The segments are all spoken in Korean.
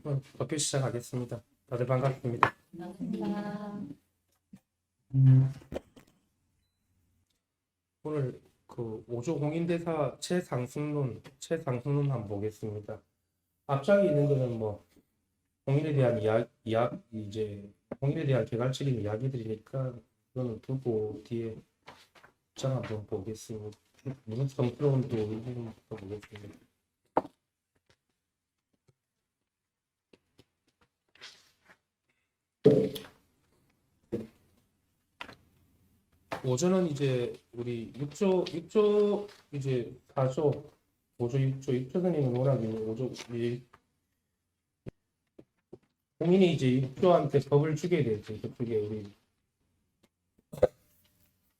학교 시작하겠습니다. 다들 반갑습니다. 반갑습니다. 오늘 그 5조 홍인대사 최상승론 한번 보겠습니다. 앞장에 있는 거는 뭐 홍인에 대한 이제 홍인에 대한 개괄적인 이야기들이니까 그거는 두고 뒤에 앞장 한번 보겠습니다. 무슨 성스러운 또 의견부터 보겠습니다. 오조는 이제 우리 6조 이제 4조 5조 6조 선생님은 워낙 5조 공인이 이제 6조한테 법을 주게 되죠. 그쪽에 우리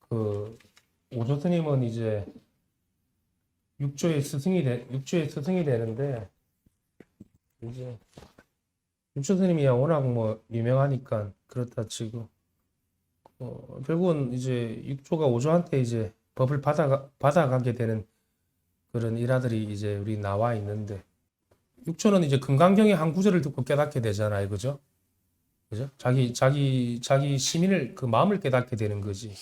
그 5조 스님은 이제 6조의 스승이 되는데 이제 6조 스님이 워낙 뭐 유명하니까 그렇다 치고 결국은 이제 6조가 5조한테 이제 법을 받아가게 되는 그런 일화들이 이제 우리 나와 있는데 6조는 이제 금강경의 한 구절을 듣고 깨닫게 되잖아요. 그죠? 그죠? 자기 시민을 그 마음을 깨닫게 되는 거지.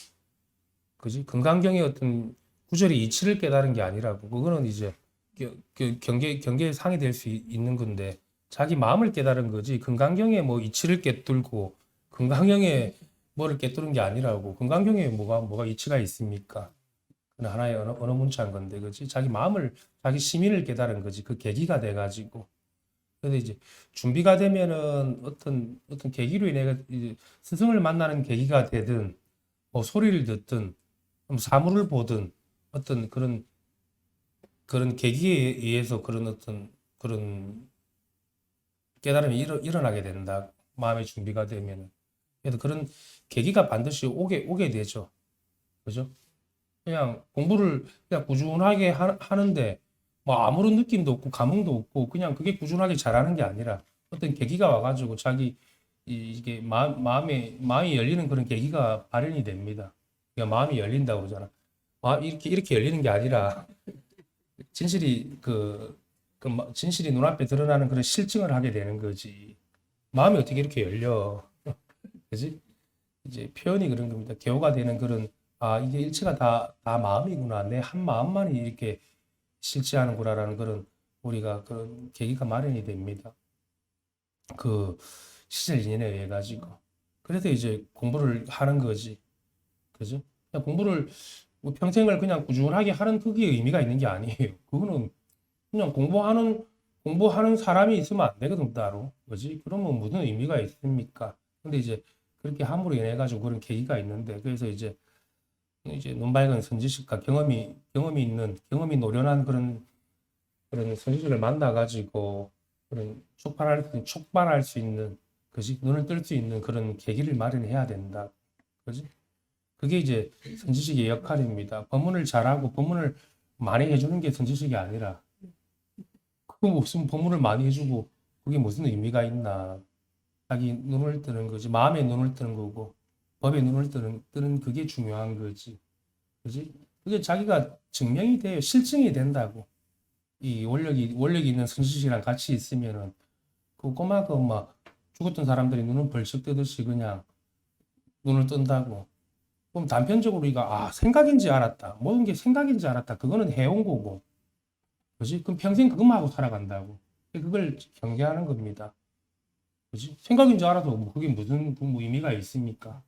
그지? 금강경의 어떤 구절이 이치를 깨달은 게 아니라고. 그거는 이제 경계의 상이 될 수 있는 건데 자기 마음을 깨달은 거지. 금강경의 뭐 이치를 깨뚫고 금강경의 뭐를 깨뚫은 게 아니라고. 금강경에 뭐가 이치가 있습니까? 그건 하나의 언어 문자인 건데, 그지? 자기 마음을, 자기 시민을 깨달은 거지. 그 계기가 돼가지고. 근데 이제 준비가 되면은 어떤 계기로 인해 이제 스승을 만나는 계기가 되든, 뭐 소리를 듣든, 사물을 보든, 어떤 그런 계기에 의해서 그런 깨달음이 일어나게 된다. 마음의 준비가 되면은. 그래서 그런 계기가 반드시 오게 되죠. 그죠? 그냥 공부를 그냥 꾸준하게 하는데 뭐 아무런 느낌도 없고 감흥도 없고 그냥 그게 꾸준하게 잘하는 게 아니라 어떤 계기가 와가지고 자기 이게 마음이 열리는 그런 계기가 발현이 됩니다. 그러니까 마음이 열린다고 그러잖아. 이렇게 열리는 게 아니라 진실이 진실이 눈앞에 드러나는 그런 실증을 하게 되는 거지. 마음이 어떻게 이렇게 열려? 그지? 이제 표현이 그런 겁니다. 개호가 되는 그런 이게 일체가 다 마음이구나. 내 한 마음만이 이렇게 실체하는구나라는 그런 우리가 그런 계기가 마련이 됩니다. 그 시절 인연에 의해 가지고. 그래서 이제 공부를 하는 거지. 그죠? 그냥 공부를 뭐 평생을 그냥 꾸준하게 하는 그게 의미가 있는 게 아니에요. 그거는 그냥 공부하는 사람이 있으면 안 되거든, 따로. 그지? 그러면 무슨 의미가 있습니까? 근데 이제 그렇게 함으로 인해 가지고 그런 계기가 있는데 그래서 이제 눈 밝은 선지식과 경험이 노련한 그런 선지식을 만나 가지고 그런 촉발할 수 있는 그지? 눈을 뜰 수 있는 그런 계기를 마련해야 된다. 그지? 그게 이제 선지식의 역할입니다. 법문을 잘하고 법문을 많이 해주는 게 선지식이 아니라 그거 무슨 법문을 많이 해주고 그게 무슨 의미가 있나? 자기 눈을 뜨는 거지. 마음의 눈을 뜨는 거고 법의 눈을 뜨는 그게 중요한 거지. 그지? 그게 자기가 증명이 돼요. 실증이 된다고. 이 원력이 있는 선지식이랑 같이 있으면은 그 꼬마가 막 죽었던 사람들이 눈을 벌쩍 뜨듯이 그냥 눈을 뜬다고. 그럼 단편적으로 우리가 생각인지 알았다. 모든 게 생각인지 알았다. 그거는 해온 거고. 그지? 그럼 평생 그것만 하고 살아간다고. 그걸 경계하는 겁니다. 그지? 생각인 줄 알아도 뭐 그게 무슨 뭐 의미가 있습니까?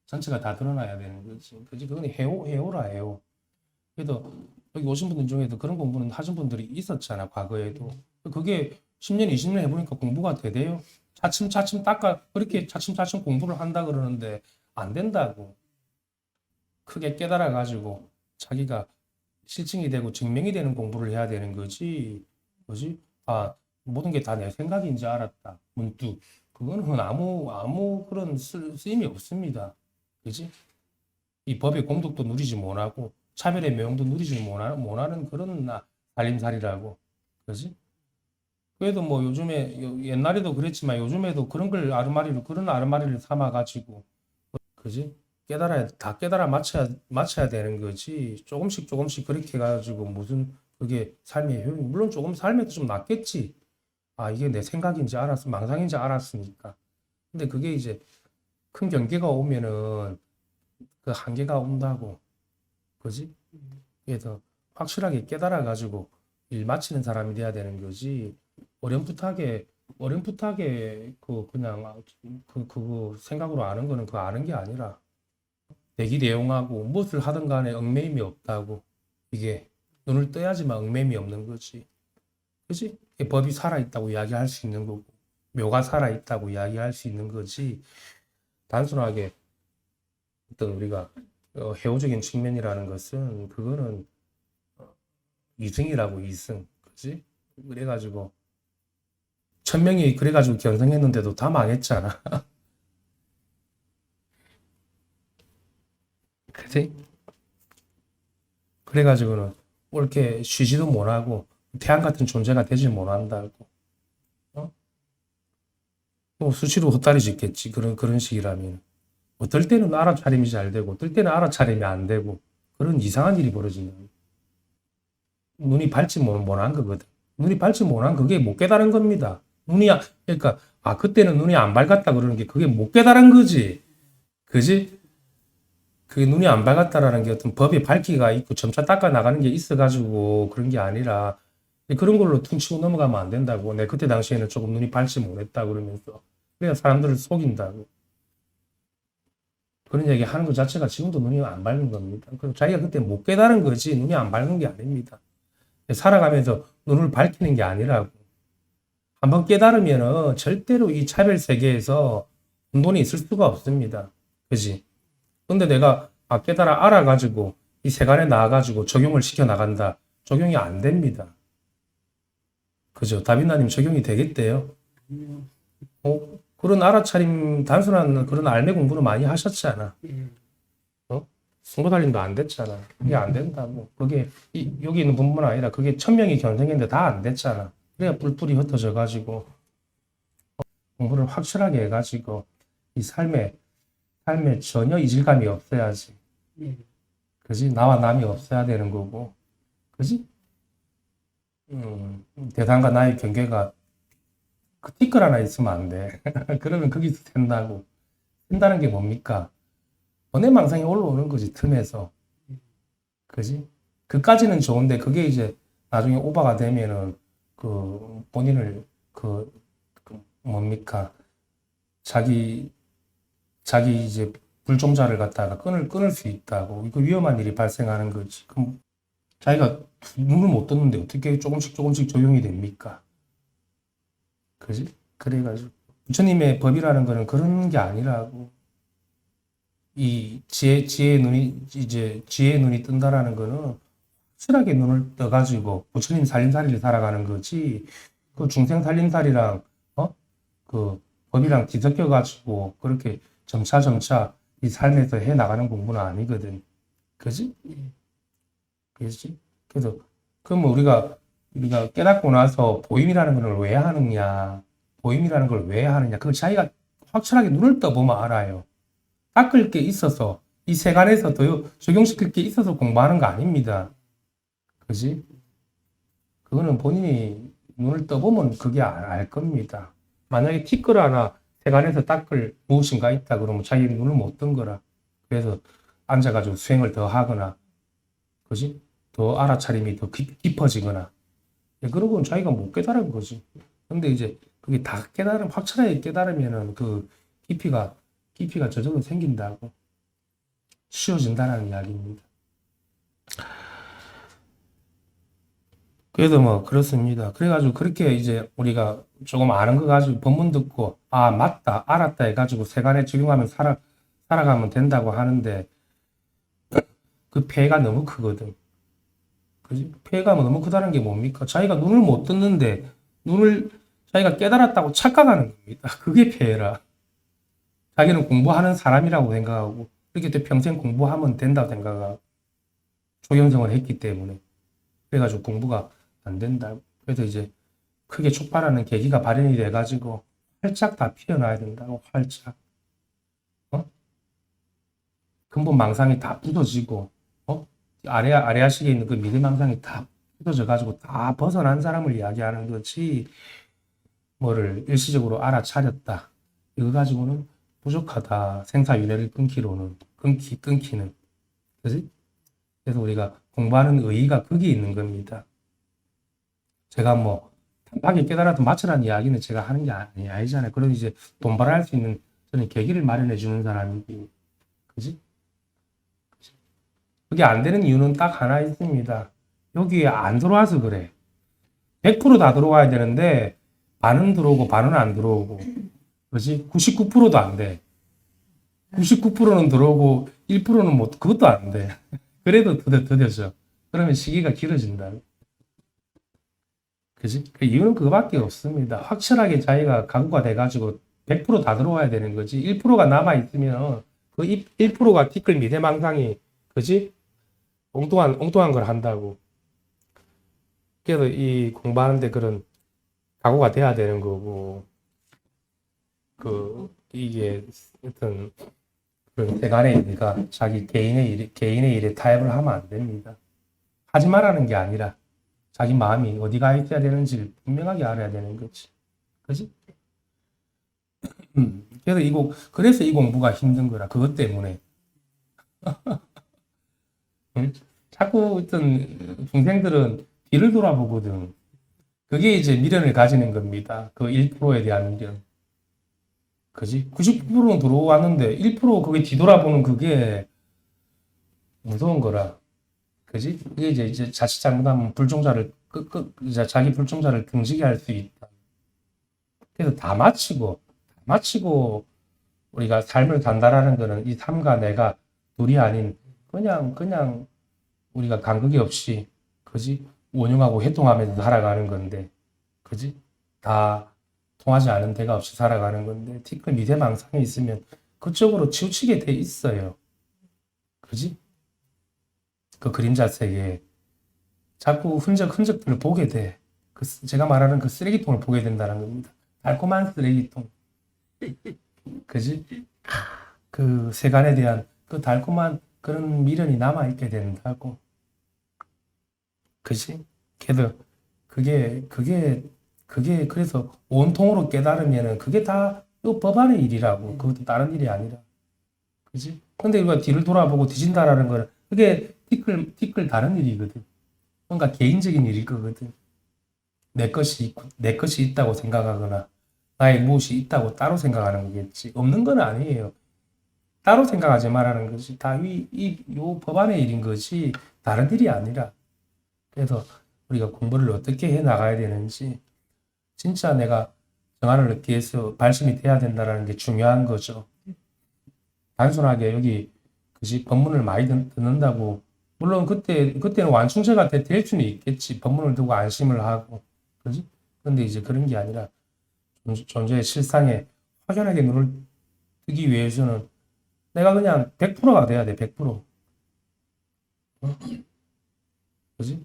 전체가 다 드러나야 되는 거지. 그지? 그건 해오라 해요. 그래도 여기 오신 분들 중에도 그런 공부는 하신 분들이 있었잖아, 과거에도. 그게 10년, 20년 해보니까 공부가 되대요. 차츰차츰 그렇게 차츰차츰 공부를 한다 그러는데 안 된다고. 크게 깨달아가지고 자기가 실증이 되고 증명이 되는 공부를 해야 되는 거지. 뭐지? 모든 게 다 내 생각인지 알았다. 문득. 그거는 아무 그런 쓰임이 없습니다. 그지? 이 법의 공덕도 누리지 못하고, 차별의 명도 누리지 못하는 그런 살림살이라고. 그지? 그래도 뭐 옛날에도 그랬지만 요즘에도 그런 아르마리를 삼아가지고, 그지? 다 깨달아 맞춰야 되는 거지. 조금씩 그렇게 해가지고 무슨 그게 삶의 효율, 물론 조금 삶에도 좀 낫겠지. 아, 이게 내 생각인지 알았어, 망상인지 알았으니까. 근데 그게 이제 큰 경계가 오면은 그 한계가 온다고. 그지? 그래서 확실하게 깨달아가지고 일 마치는 사람이 돼야 되는 거지. 어렴풋하게, 어렴풋하게 그냥 그거 생각으로 아는 거는 그거 아는 게 아니라 대기 내용하고 무엇을 하든 간에 얽매임이 없다고. 이게 눈을 떠야지만 얽매임이 없는 거지. 그지? 이게 법이 살아있다고 이야기할 수 있는 거고, 묘가 살아있다고 이야기할 수 있는 거지. 단순하게 어떤 우리가 해오적인 측면이라는 것은 그거는 이승이라고 이승. 그지? 그래가지고 천명이 그래가지고 견성했는데도 다 망했잖아. 그지? 그래가지고는 뭐 이렇게 쉬지도 못하고 태양 같은 존재가 되질 못한다고. 어? 뭐 수시로 헛다리 짓겠지. 그런 식이라면. 어떨 때는 알아차림이 잘 되고, 어떨 때는 알아차림이 안 되고, 그런 이상한 일이 벌어진다. 눈이 밝지 못한 거거든. 눈이 밝지 못한 그게 못 깨달은 겁니다. 그러니까, 아, 그때는 눈이 안 밝았다 그러는 게 그게 못 깨달은 거지. 그지? 그게 눈이 안 밝았다라는 게 어떤 법의 밝기가 있고 점차 닦아 나가는 게 있어가지고 그런 게 아니라 그런 걸로 퉁치고 넘어가면 안 된다고. 내 그때 당시에는 조금 눈이 밝지 못했다 그러면서. 그래야 사람들을 속인다고. 그런 얘기 하는 것 자체가 지금도 눈이 안 밝은 겁니다. 그럼 자기가 그때 못 깨달은 거지 눈이 안 밝은 게 아닙니다. 살아가면서 눈을 밝히는 게 아니라고. 한번 깨달으면은 절대로 이 차별 세계에서 혼돈이 있을 수가 없습니다. 그지? 근데 내가 깨달아 알아가지고 이 세간에 나와가지고 적용을 시켜 나간다. 적용이 안 됩니다. 그죠? 다빈나님 적용이 되겠대요. 그런 알아차림, 단순한 그런 알매 공부는 많이 하셨잖아. 어? 승부달림도 안 됐잖아. 그게 안 된다고. 그게 여기 있는 분뿐 아니라 그게 천명이 견성했는데 다 안 됐잖아. 그래야 뿔뿔이 흩어져가지고 공부를 확실하게 해가지고 이 삶에 전혀 이질감이 없어야지. 그지? 나와 남이 없어야 되는 거고. 그지? 대상과 나의 경계가 그 티끌 하나 있으면 안 돼. 그러면 거기서 샌다고. 샌다는 게 뭡니까? 번외망상이 올라오는 거지, 틈에서. 그지? 그까지는 좋은데, 그게 이제 나중에 오버가 되면은, 본인을, 뭡니까? 자기 이제 불종자를 갖다가 끊을 수 있다고. 이거 위험한 일이 발생하는 거지. 그럼 자기가 눈을 못 떴는데 어떻게 조금씩 적용이 됩니까? 그지? 그래가지고. 부처님의 법이라는 거는 그런 게 아니라고. 이 지혜의 눈이 뜬다라는 거는 확실하게 눈을 떠가지고 부처님 살림살이를 살아가는 거지. 그 중생 살림살이랑, 그 법이랑 뒤섞여가지고 그렇게 점차 이 삶에서 해 나가는 공부는 아니거든. 그지? 그지? 그래서, 그럼 우리가 깨닫고 나서 보임이라는 걸 왜 하느냐? 보임이라는 걸 왜 하느냐? 그걸 자기가 확실하게 눈을 떠보면 알아요. 닦을 게 있어서, 이 세간에서 더 적용시킬 게 있어서 공부하는 거 아닙니다. 그지? 그거는 본인이 눈을 떠보면 그게 알 겁니다. 만약에 티끌 하나 세간에서 닦을 무엇인가 있다 그러면 자기 눈을 못 뜬 거라. 그래서 앉아가지고 수행을 더 하거나, 그지? 더 알아차림이 더 깊어지거나. 그러고는 자기가 못 깨달은 거지. 근데 이제 그게 다 확실하게 깨달으면은 그 깊이가 저절로 생긴다고. 쉬워진다는 이야기입니다. 그래도 뭐 그렇습니다. 그래가지고 그렇게 이제 우리가 조금 아는 거 가지고 법문 듣고 아 맞다 알았다 해가지고 세간에 적용하면 살아가면 된다고 하는데 그 폐해가 너무 크거든. 그지? 폐해가 너무 크다는 게 뭡니까? 자기가 눈을 못 떴는데 눈을 자기가 깨달았다고 착각하는 겁니다. 그게 폐해라. 자기는 공부하는 사람이라고 생각하고 그렇게 또 평생 공부하면 된다고 생각하고 초경성을 했기 때문에 그래가지고 공부가 안 된다. 그래서 이제 크게 촉발하는 계기가 발현이 돼가지고 활짝 다 피어나야 된다고 활짝. 근본 망상이 다 부서지고 아래아식에 있는 그 미래망상이 다 부서져 가지고 다 벗어난 사람을 이야기하는 거지. 뭐를 일시적으로 알아차렸다. 이거 가지고는 부족하다. 생사윤회를 끊기는. 그지? 그래서 우리가 공부하는 의의가 거기에 있는 겁니다. 제가 뭐 단박에 깨달아도 마치라는 이야기는 제가 하는 게 아니잖아요. 그래도 이제 돈 벌어할 수 있는 저는 계기를 마련해 주는 사람이고, 그지? 그게 안 되는 이유는 딱 하나 있습니다. 여기에 안 들어와서 그래. 100% 다 들어와야 되는데 반은 들어오고 반은 안 들어오고, 그지? 99%도 안 돼. 99%는 들어오고 1%는 못, 그것도 안 돼. 그래도 더뎌져. 그러면 시기가 길어진다. 그지? 그 이유는 그거밖에 없습니다. 확실하게 자기가 각오가 돼가지고 100%다 들어와야 되는 거지. 1%가 남아있으면 그 1%가 티끌 미대망상이, 그지? 엉뚱한 걸 한다고. 그래서 이 공부하는데 그런 각오가 돼야 되는 거고, 이게 어떤 그런 세간의 일과 자기 개인의 일에 타협을 하면 안 됩니다. 하지 말라는 게 아니라 자기 마음이 어디가 있어야 되는지를 분명하게 알아야 되는 거지. 그지? 그래서 이 공부가 힘든 거라. 그것 때문에. 응? 자꾸 어떤 중생들은 뒤를 돌아보거든. 그게 이제 미련을 가지는 겁니다. 그 1%에 대한 미련. 그지? 99%는 들어왔는데 1% 그게 뒤돌아보는 그게 무서운 거라. 그지? 그게 이제 자칫 잘못하면 이제 자기 불종자를 등지게 할 수 있다. 그래서 다 마치고 우리가 삶을 단단하는 거는 이 삶과 내가 둘이 아닌 그냥 우리가 간극이 없이, 그지? 원흉하고 해통하면서 살아가는 건데, 그지? 다 통하지 않은 데가 없이 살아가는 건데, 티끌 미대망상이 있으면 그쪽으로 치우치게 돼 있어요. 그지? 그 그림자 세계에 자꾸 흔적들을 보게 돼. 제가 말하는 그 쓰레기통을 보게 된다는 겁니다. 달콤한 쓰레기통. 그지? 그 세간에 대한 그 달콤한 그런 미련이 남아있게 된다고. 그지? 그래서 그래서 온통으로 깨달으면은 그게 다 이 법안의 일이라고. 그것도 다른 일이 아니라. 그지? 근데 우리가 뒤를 돌아보고 뒤진다라는 거는 그게 티끌 다른 일이거든. 뭔가 개인적인 일일 거거든. 내 것이 있다고 생각하거나 나의 무엇이 있다고 따로 생각하는 거겠지. 없는 건 아니에요. 따로 생각하지 말라는 것이 다 요 법안의 일인 것이 다른 일이 아니라. 그래서 우리가 공부를 어떻게 해 나가야 되는지 진짜 내가 정화를 얻기 위해서 발심이 돼야 된다는 게 중요한 거죠. 단순하게 여기 그지 법문을 많이 듣는다고 물론 그때는 완충제가 될 수는 있겠지. 법문을 듣고 안심을 하고 그지? 근데 이제 그런 게 아니라 존재의 실상에 확연하게 눈을 뜨기 위해서는 내가 그냥 100%가 돼야 돼. 100%. 어? 그지?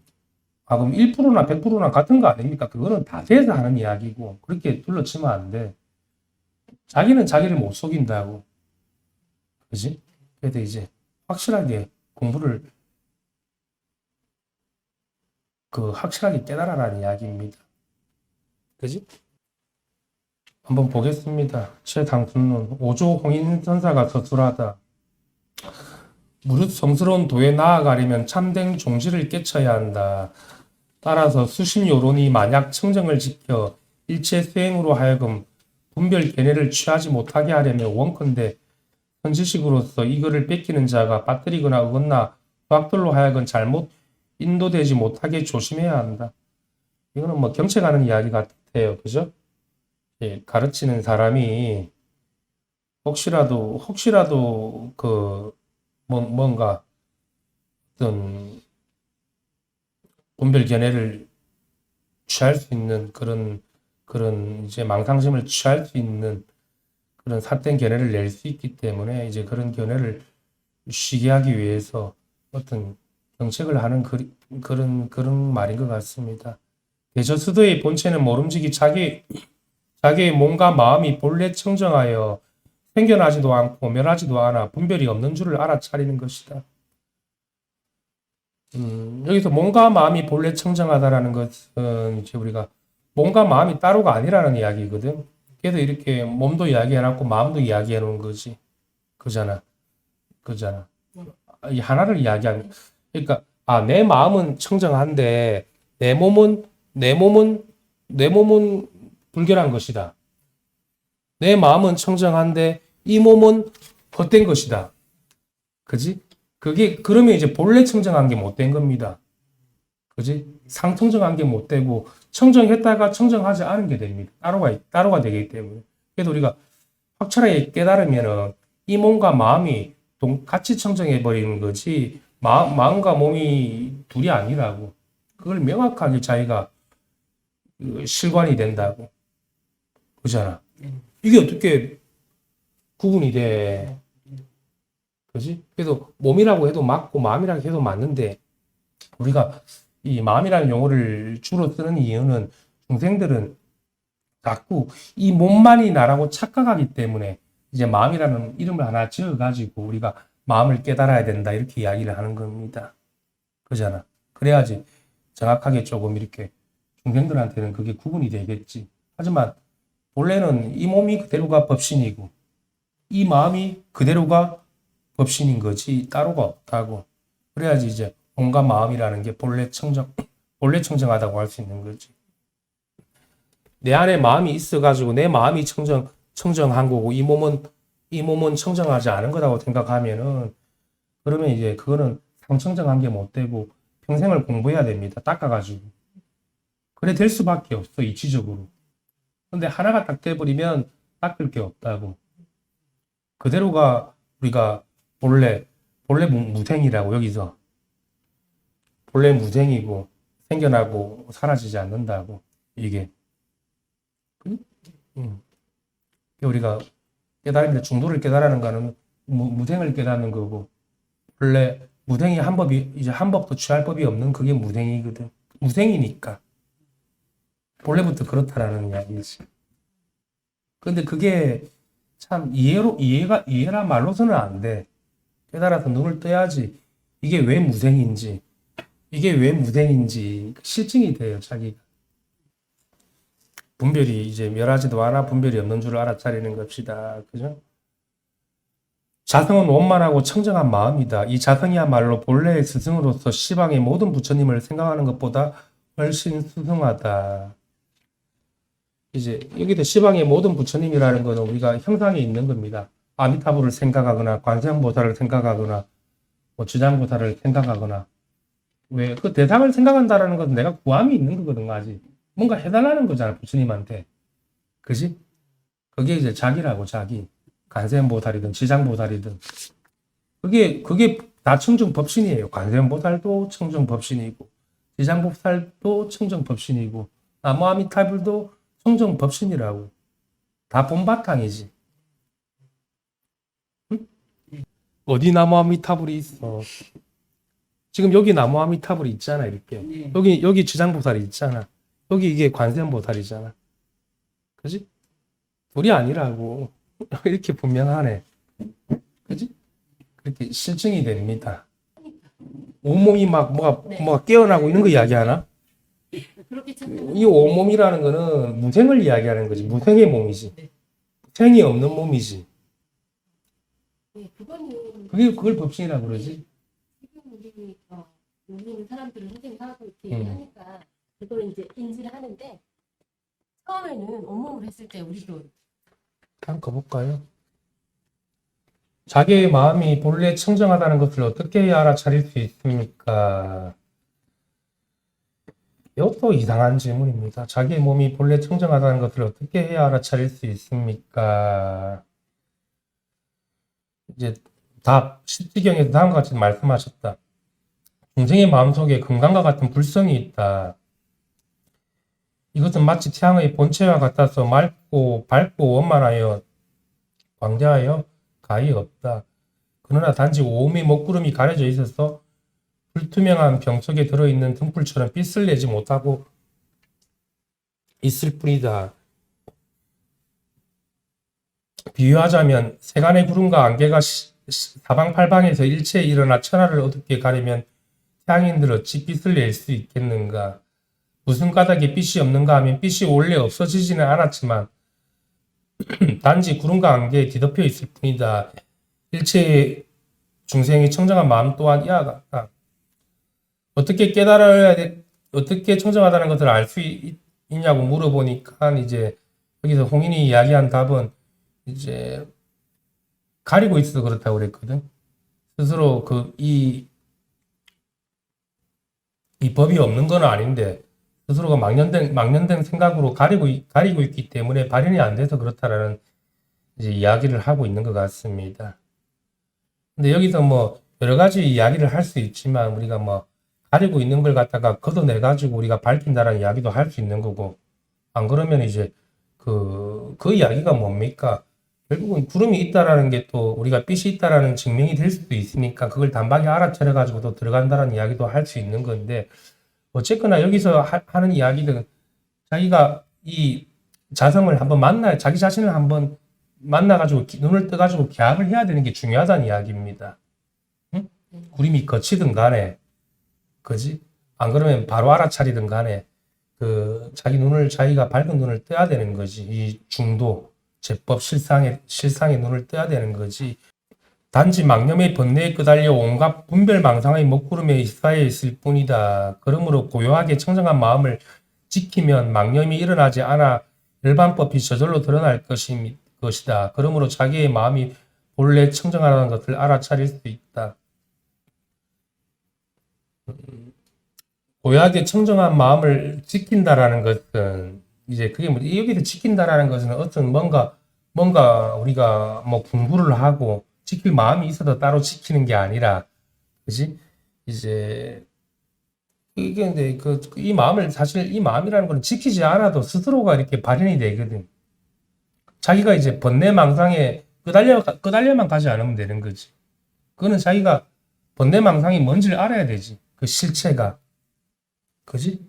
그럼 1%나 100%나 같은 거 아닙니까? 그거는 다 돼서 하는 이야기고 그렇게 둘러치면 안 돼. 자기는 자기를 못 속인다고. 그지? 그래도 이제 확실하게 공부를 확실하게 깨달아라는 이야기입니다. 그지? 한번 보겠습니다. 최당순론 5조 홍인선사가 서술하다. 무릇 성스러운 도에 나아가려면 참된 종지를 깨쳐야 한다. 따라서 수신요론이 만약 청정을 지켜 일체 수행으로 하여금 분별 견해를 취하지 못하게 하려면 원컨대 현지식으로서 이거를 뺏기는 자가 빠뜨리거나 어긋나 과학들로 하여금 잘못 인도되지 못하게 조심해야 한다. 이거는 뭐 경책하는 이야기 같아요. 그죠? 예, 가르치는 사람이 혹시라도 뭔가 어떤 분별 견해를 취할 수 있는 그런 이제 망상심을 취할 수 있는 그런 삿된 견해를 낼 수 있기 때문에 이제 그런 견해를 쉬게 하기 위해서 어떤 정책을 하는 그런 말인 것 같습니다. 대저수도의 본체는 모름지기 자기의 몸과 마음이 본래 청정하여 생겨나지도 않고 멸하지도 않아 분별이 없는 줄을 알아차리는 것이다. 여기서 몸과 마음이 본래 청정하다라는 것은 이제 우리가 몸과 마음이 따로가 아니라는 이야기거든. 그래도 이렇게 몸도 이야기해놨고 마음도 이야기해놓은 거지. 그잖아. 그잖아. 이 하나를 이야기하는. 그러니까 내 마음은 청정한데 내 몸은 불결한 것이다. 내 마음은 청정한데 이 몸은 헛된 것이다. 그지? 그게 그러면 이제 본래 청정한 게 못된 겁니다. 그지? 상청정한 게 못되고 청정했다가 청정하지 않은 게 됩니다. 따로가 되기 때문에. 그래도 우리가 확실하게 깨달으면은 이 몸과 마음이 같이 청정해 버리는 거지 마음과 몸이 둘이 아니라고. 그걸 명확하게 자기가 실관이 된다고. 그잖아. 이게 어떻게 구분이 돼? 그지? 그래도 몸이라고 해도 맞고 마음이라고 해도 맞는데 우리가 이 마음이라는 용어를 주로 쓰는 이유는 중생들은 자꾸 이 몸만이 나라고 착각하기 때문에 이제 마음이라는 이름을 하나 지어가지고 우리가 마음을 깨달아야 된다 이렇게 이야기를 하는 겁니다. 그잖아. 그래야지 정확하게 조금 이렇게 중생들한테는 그게 구분이 되겠지. 하지만 본래는 이 몸이 그대로가 법신이고 이 마음이 그대로가 법신인 거지 따로가 없다고. 그래야지 이제 몸과 마음이라는 게 본래 청정하다고 할 수 있는 거지. 내 안에 마음이 있어가지고 내 마음이 청정한 거고 이 몸은 청정하지 않은 거라고 생각하면은 그러면 이제 그거는 상청정한 게 못 되고 평생을 공부해야 됩니다. 닦아가지고. 그래 될 수밖에 없어 이치적으로. 근데 하나가 딱 돼버리면 닦을 게 없다고. 그대로가 우리가 본래 무생이라고 여기서 본래 무생이고 생겨나고 사라지지 않는다고 이게. 우리가 깨달으면 중도를 깨달아는 거는 무생을 깨닫는 거고 원래 무생이 이제 한 법도 취할 법이 없는 그게 무생이거든. 무생이니까 본래부터 그렇다라는 이야기지. 근데 그게 참 이해라 말로서는 안 돼. 깨달아서 눈을 떠야지 이게 왜 무생인지 실증이 돼요 자기가. 분별이 이제 멸하지도 않아 분별이 없는 줄 알아차리는 것이다. 그죠? 자성은 원만하고 청정한 마음이다. 이 자성이야말로 본래의 스승으로서 시방의 모든 부처님을 생각하는 것보다 훨씬 수승하다. 이제 여기도 시방의 모든 부처님이라는 것은 우리가 형상에 있는 겁니다. 아미타불을 생각하거나 관세음보살을 생각하거나 뭐 주장보살을 생각하거나 왜 그 대상을 생각한다라는 것은 내가 구함이 있는 거거든 아직. 뭔가 해달라는 거잖아 부처님한테. 그지? 그게 이제 자기라고 자기. 관세음보살이든 지장보살이든 그게 다 청정법신이에요. 관세음보살도 청정법신이고 지장보살도 청정법신이고 나무아미타불도 청정법신이라고. 다 본바탕이지. 응? 어디 나무아미타불이 있어. 지금 여기 나무아미타불이 있잖아 이렇게. 여기 지장보살이 있잖아. 여기 이게 관세음보살이잖아. 그지? 둘이 아니라고. 이렇게 분명하네. 그지? 그렇게 실증이 됩니다. 온몸이 막 뭐가 깨어나고 있는 거 이야기하나? 이 온몸이라는 거는 무생을 이야기하는 거지. 무생의 몸이지. 생이 없는 몸이지. 그걸 법신이라고 그러지. 지금 우리 사람들은 선생님 하고 이렇게 하니까 그걸 이제 인지를 하는데 처음에는 온몸으로 했을 때 우리도 한번 가볼까요? 자기의 마음이 본래 청정하다는 것을 어떻게 해야 알아차릴 수 있습니까? 이것도 이상한 질문입니다. 자기의 몸이 본래 청정하다는 것을 어떻게 해야 알아차릴 수 있습니까? 이제 답, 십지경에서 다음과 같이 말씀하셨다. 중생의 마음속에 금강과 같은 불성이 있다. 이것은 마치 태양의 본체와 같아서 맑고 밝고 원만하여 광대하여 가히 없다. 그러나 단지 오음의 먹구름이 가려져 있어서 불투명한 병 속에 들어있는 등불처럼 빛을 내지 못하고 있을 뿐이다. 비유하자면 세간의 구름과 안개가 사방팔방에서 일체에 일어나 천하를 어둡게 가리면 태양인들 어찌 빛을 낼 수 있겠는가. 무슨 까닭에 빚이 없는가 하면 빚이 원래 없어지지는 않았지만 단지 구름과 안개에 뒤덮여 있을 뿐이다. 일체의 중생의 청정한 마음 또한 이와 같다. 어떻게 깨달아야 돼? 어떻게 청정하다는 것을 알 수 있냐고 물어보니까 이제 여기서 홍인이 이야기한 답은 이제 가리고 있어서 그렇다고 그랬거든. 스스로 이 법이 없는 건 아닌데 스스로가 막연된 생각으로 가리고 있기 때문에 발현이 안 돼서 그렇다라는 이제 이야기를 하고 있는 것 같습니다. 근데 여기서 뭐 여러 가지 이야기를 할 수 있지만 우리가 뭐 가리고 있는 걸 갖다가 걷어내가지고 우리가 밝힌다라는 이야기도 할 수 있는 거고, 안 그러면 이제 그 이야기가 뭡니까? 결국은 구름이 있다라는 게 또 우리가 빛이 있다라는 증명이 될 수도 있으니까 그걸 단박에 알아차려가지고 또 들어간다라는 이야기도 할 수 있는 건데, 어쨌거나 여기서 하는 이야기는 자기가 이 자성을 한번 자기 자신을 한번 만나가지고 눈을 떠가지고 개합을 해야 되는 게 중요하다는 이야기입니다. 응? 구름이 거치든 간에, 그지? 안 그러면 바로 알아차리든 간에 자기가 밝은 눈을 떠야 되는 거지. 이 중도 제법 실상의 눈을 떠야 되는 거지. 단지 망념의 번뇌에 끄달려 온갖 분별망상의 먹구름에 휩싸여 있을 뿐이다. 그러므로 고요하게 청정한 마음을 지키면 망념이 일어나지 않아 일반법이 저절로 드러날 것이다. 그러므로 자기의 마음이 본래 청정하다는 것을 알아차릴 수 있다. 고요하게 청정한 마음을 지킨다라는 것은 이제 그게 여기서 지킨다라는 것은 어떤 뭔가 우리가 뭐 공부를 하고 지킬 마음이 있어도 따로 지키는 게 아니라, 그지? 이제 이게 근데 이 마음을 사실 이 마음이라는 건 지키지 않아도 스스로가 이렇게 발현이 되거든. 자기가 이제 번뇌망상에 끄달려만 가지 않으면 되는 거지. 그거는 자기가 번뇌망상이 뭔지를 알아야 되지. 그 실체가. 그지?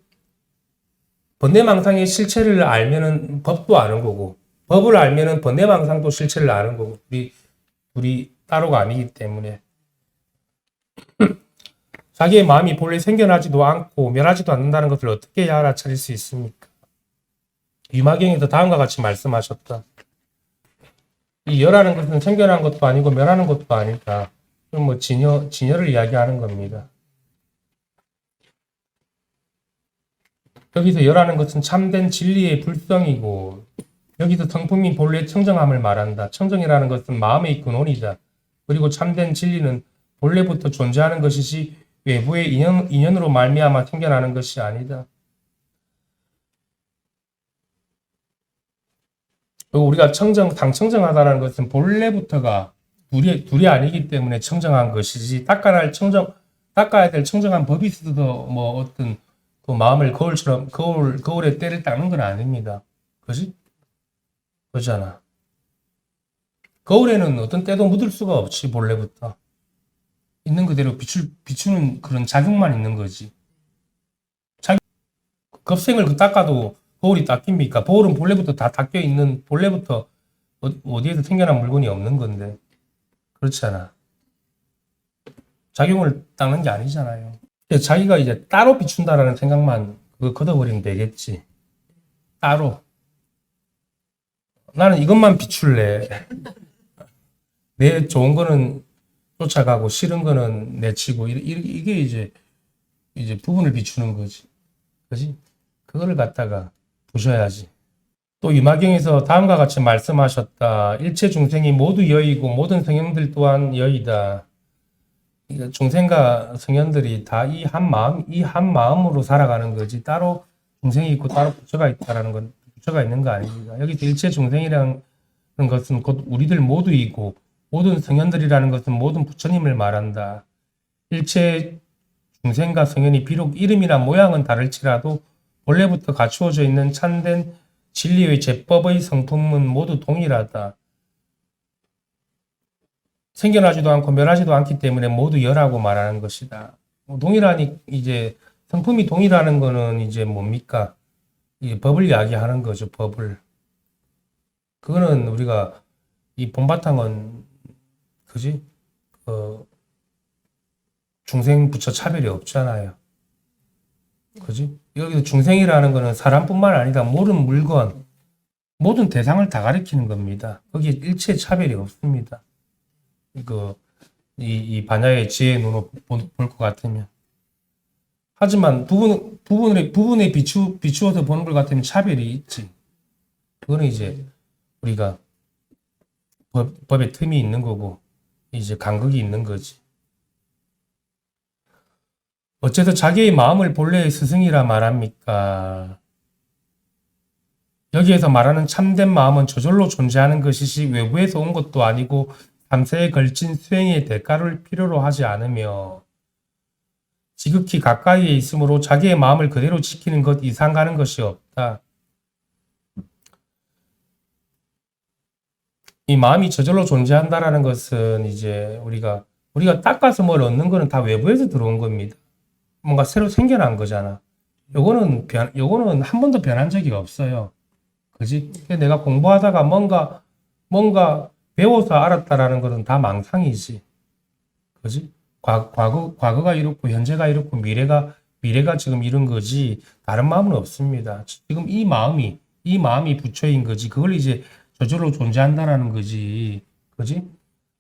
번뇌망상의 실체를 알면은 법도 아는 거고, 법을 알면은 번뇌망상도 실체를 아는 거고, 둘이 따로가 아니기 때문에. 자기의 마음이 본래 생겨나지도 않고 멸하지도 않는다는 것을 어떻게 해야 알아차릴 수 있습니까? 유마경에서 다음과 같이 말씀하셨다. 이 열하는 것은 생겨난 것도 아니고 멸하는 것도 아니다. 그럼 뭐 진여를 이야기하는 겁니다. 여기서 열하는 것은 참된 진리의 불성이고, 여기서 성품이 본래 청정함을 말한다. 청정이라는 것은 마음의 근원이다. 그리고 참된 진리는 본래부터 존재하는 것이지 외부의 인연으로 말미암아 생겨나는 것이 아니다. 그리고 우리가 당청정하다는 것은 본래부터가 둘이 아니기 때문에 청정한 것이지, 닦아야 될 청정한 법이 있어도 뭐 어떤 그 마음을 거울에 때를 닦는 건 아닙니다. 그지? 그렇잖아. 거울에는 어떤 때도 묻을 수가 없지, 본래부터. 있는 그대로 비추는 그런 작용만 있는 거지. 겁생을 닦아도 거울이 닦입니까? 거울은 본래부터 다 닦여 있는, 본래부터 어디에서 생겨난 물건이 없는 건데. 그렇잖아. 작용을 닦는 게 아니잖아요. 자기가 이제 따로 비춘다라는 생각만 그거 걷어버리면 되겠지. 따로. 나는 이것만 비출래. 내 좋은 거는 쫓아가고 싫은 거는 내치고 이게 이제 부분을 비추는 거지. 그지? 그거를 갖다가 보셔야지. 또 유마경에서 다음과 같이 말씀하셨다. 일체 중생이 모두 여이고 모든 성현들 또한 여이다. 중생과 성현들이 다 이 한 마음으로 살아가는 거지. 따로 중생이 있고 따로 부처가 있다라는 건, 부처가 있는 거 아닙니다. 여기서 일체 중생이라는 것은 곧 우리들 모두이고 모든 성현들이라는 것은 모든 부처님을 말한다. 일체 중생과 성현이 비록 이름이나 모양은 다를지라도 본래부터 갖추어져 있는 참된 진리의 제법의 성품은 모두 동일하다. 생겨나지도 않고 멸하지도 않기 때문에 모두 열하고 말하는 것이다. 동일하니 이제 성품이 동일하는 거는 이제 뭡니까? 이 법을 이야기하는 거죠. 법을. 그거는 우리가 이 본바탕은 그지? 중생 부처 차별이 없잖아요. 그지? 여기서 중생이라는 거는 사람뿐만 아니라 모든 물건, 모든 대상을 다 가리키는 겁니다. 거기에 일체 차별이 없습니다. 이 반야의 지혜의 눈으로 볼 것 같으면. 하지만 부분에 비추어서 보는 것 같으면 차별이 있지. 그거는 이제 우리가 법에 틈이 있는 거고, 이제 간극이 있는 거지. 어째서 자기의 마음을 본래의 스승이라 말합니까? 여기에서 말하는 참된 마음은 저절로 존재하는 것이지 외부에서 온 것도 아니고 삼세에 걸친 수행의 대가를 필요로 하지 않으며 지극히 가까이에 있으므로 자기의 마음을 그대로 지키는 것 이상 가는 것이 없다. 이 마음이 저절로 존재한다라는 것은 이제 우리가 닦아서 뭘 얻는 거는 다 외부에서 들어온 겁니다. 뭔가 새로 생겨난 거잖아. 요거는 한 번도 변한 적이 없어요. 그지? 내가 공부하다가 뭔가 배워서 알았다라는 것은 다 망상이지. 그지? 과거가 이렇고 현재가 이렇고 미래가 지금 이런 거지 다른 마음은 없습니다. 지금 이 마음이 부처인 거지. 그걸 이제 저절로 존재한다라는 거지. 그지?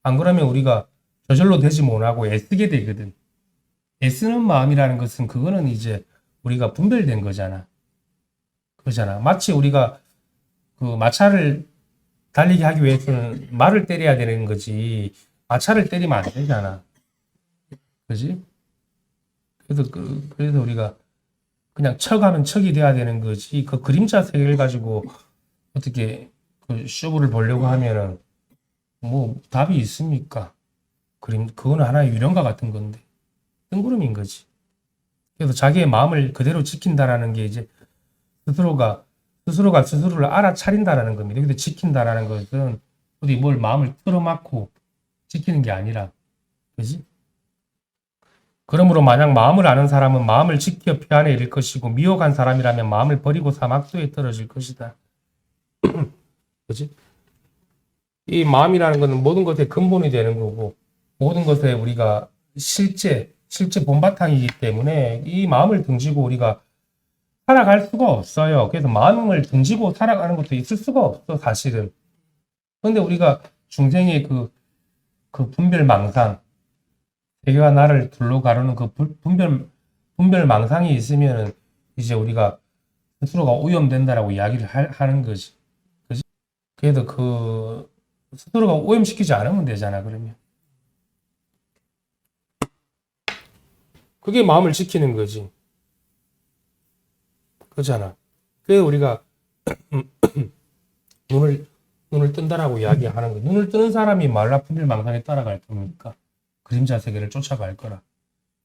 안 그러면 우리가 저절로 되지 못하고 애쓰게 되거든. 애쓰는 마음이라는 것은 그거는 이제 우리가 분별된 거잖아. 그러잖아. 마치 우리가 그 마차를 달리게 하기 위해서는 말을 때려야 되는 거지. 마차를 때리면 안 되잖아. 그지? 그래서 우리가 그냥 척하면 척이 돼야 되는 거지. 그 그림자 세계를 가지고 어떻게 그 쇼부를 보려고 하면은 뭐 답이 있습니까? 그거는 하나의 유령과 같은 건데. 뜬구름인 거지. 그래서 자기의 마음을 그대로 지킨다라는 게 이제 스스로가 스스로를 알아차린다라는 겁니다. 근데 지킨다라는 것은 어디 뭘 마음을 틀어막고 지키는 게 아니라, 그지? 그러므로 만약 마음을 아는 사람은 마음을 지켜 표안에 이를 것이고 미혹한 사람이라면 마음을 버리고 사막도에 떨어질 것이다. 그지? 이 마음이라는 것은 모든 것의 근본이 되는 거고 모든 것에 우리가 실제 본바탕이기 때문에 이 마음을 등지고 우리가 살아갈 수가 없어요. 그래서 마음을 등지고 살아가는 것도 있을 수가 없어, 사실은. 그런데 우리가 중생의 그 분별망상, 세계가 나를 둘러 가르는 그 분별망상이 있으면은 이제 우리가 스스로가 오염된다라고 이야기를 하는 거지. 그지? 그래도 그 스스로가 오염시키지 않으면 되잖아, 그러면. 그게 마음을 지키는 거지. 그렇잖아. 그래서 우리가 눈을 뜬다라고 이야기하는 거. 눈을 뜨는 사람이 말라 분별망상에 따라갈 겁니까? 그림자 세계를 쫓아갈 거라.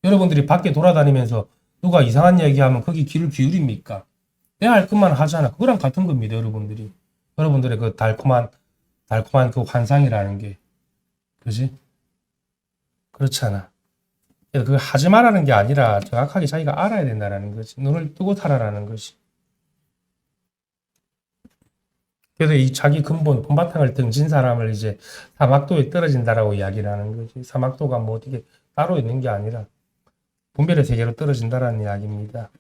여러분들이 밖에 돌아다니면서 누가 이상한 이야기하면 거기 귀를 기울입니까? 내 할 것만 하잖아. 그거랑 같은 겁니다, 여러분들이. 여러분들의 그 달콤한 그 환상이라는 게. 그지? 그렇잖아. 그걸 하지 말라는 게 아니라 정확하게 자기가 알아야 된다는 거지. 눈을 뜨고 살아라는 것이. 그래서 이 자기 근본, 본바탕을 등진 사람을 이제 사막도에 떨어진다라고 이야기를 하는 거지. 사막도가 뭐 어떻게 따로 있는 게 아니라 분별의 세계로 떨어진다라는 이야기입니다.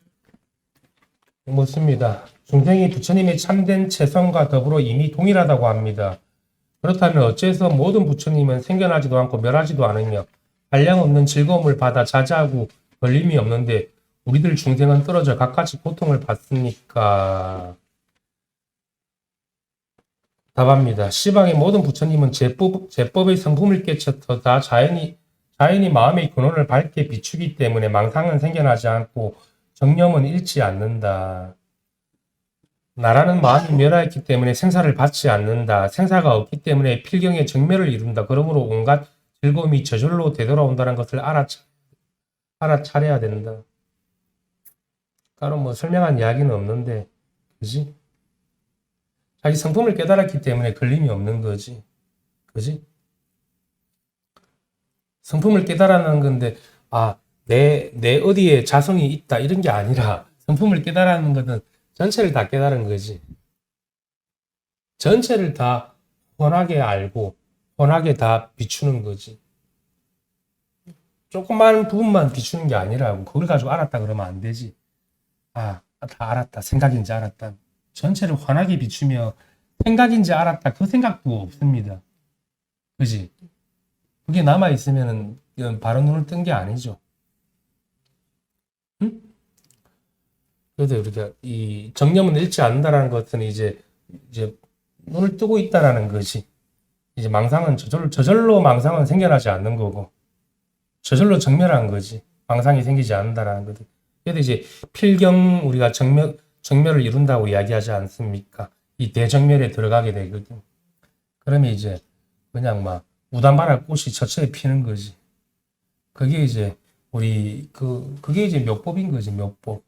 묻습니다. 중생이 부처님의 참된 체성과 더불어 이미 동일하다고 합니다. 그렇다면 어째서 모든 부처님은 생겨나지도 않고 멸하지도 않으며 한량없는 즐거움을 받아 자자하고 걸림이 없는데 우리들 중생은 떨어져 각가지 고통을 받습니까? 답합니다. 시방의 모든 부처님은 제법의 성품을 깨쳐서 다 자연히 마음의 근원을 밝게 비추기 때문에 망상은 생겨나지 않고 정념은 잃지 않는다. 나라는 마음이 멸하였기 때문에 생사를 받지 않는다. 생사가 없기 때문에 필경의 정멸을 이룬다. 그러므로 온갖 즐거움이 저절로 되돌아온다는 것을 알아차려야 된다. 따로 뭐 설명한 이야기는 없는데, 그지? 자기 성품을 깨달았기 때문에 걸림이 없는 거지. 그지? 성품을 깨달았는 건데, 내 어디에 자성이 있다, 이런 게 아니라, 성품을 깨달았는 것은 전체를 다 깨달은 거지. 전체를 다 훤하게 알고, 훤하게 다 비추는 거지. 조그마한 부분만 비추는 게 아니라고. 그걸 가지고 알았다 그러면 안 되지. 아, 다 알았다. 생각인지 알았다. 전체를 환하게 비추며 생각인지 알았다. 그 생각도 없습니다. 그지? 그게 남아있으면은 이건 바로 눈을 뜬 게 아니죠. 응? 그래서 우리가 이 정념은 잃지 않는다라는 것은 이제 눈을 뜨고 있다라는 것이 이제 망상은 저절로 망상은 생겨나지 않는 거고 저절로 정멸한 거지. 망상이 생기지 않는다라는 거지. 그래도 이제 필경 우리가 정멸을 이룬다고 이야기하지 않습니까? 이 대정멸에 들어가게 되거든. 그러면 이제 그냥 막 무단발할 꽃이 저처에 피는 거지. 그게 이제 그게 이제 묘법인 거지, 묘법.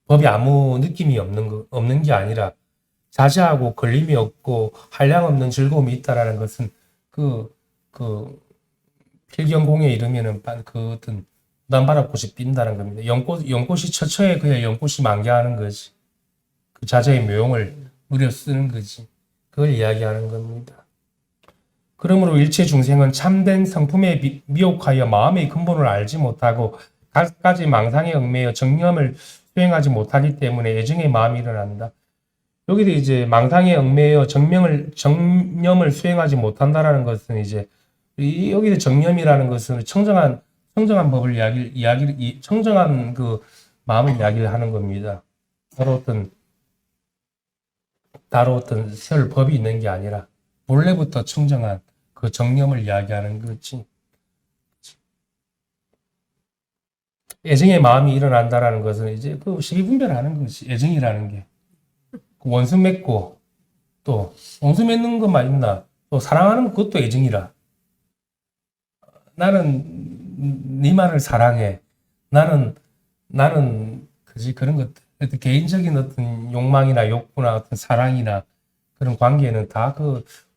법이 아무 느낌이 없는 게 아니라 자제하고 걸림이 없고 한량 없는 즐거움이 있다라는 것은 그 필경공에 이르면은 그 어떤 무단발할 꽃이 핀다는 겁니다. 연꽃이 처처에 그냥 연꽃이 만개하는 거지. 그 자제의 묘용을 누려 쓰는 거지. 그걸 이야기하는 겁니다. 그러므로 일체 중생은 참된 성품에 미혹하여 마음의 근본을 알지 못하고 갖가지 망상에 얽매여 정념을 수행하지 못하기 때문에 애증의 마음이 일어난다. 여기도 이제 망상에 얽매여 정념을 수행하지 못한다라는 것은 이제 여기서 정념이라는 것은 청정한 법을 청정한 그 마음을 이야기를 하는 겁니다. 따로 어떤 설 법이 있는 게 아니라 본래부터 청정한 그 정념을 이야기하는 거지. 애정의 마음이 일어난다라는 것은 이제 그 시기분별하는 거지. 애정이라는 게. 원수 맺고 또 원수 맺는 것만 있나? 또 사랑하는 그것도 애정이라. 나는 니만을 사랑해. 나는 그지 그런 것들. 어떤 개인적인 어떤 욕망이나 욕구나 어떤 사랑이나 그런 관계는 다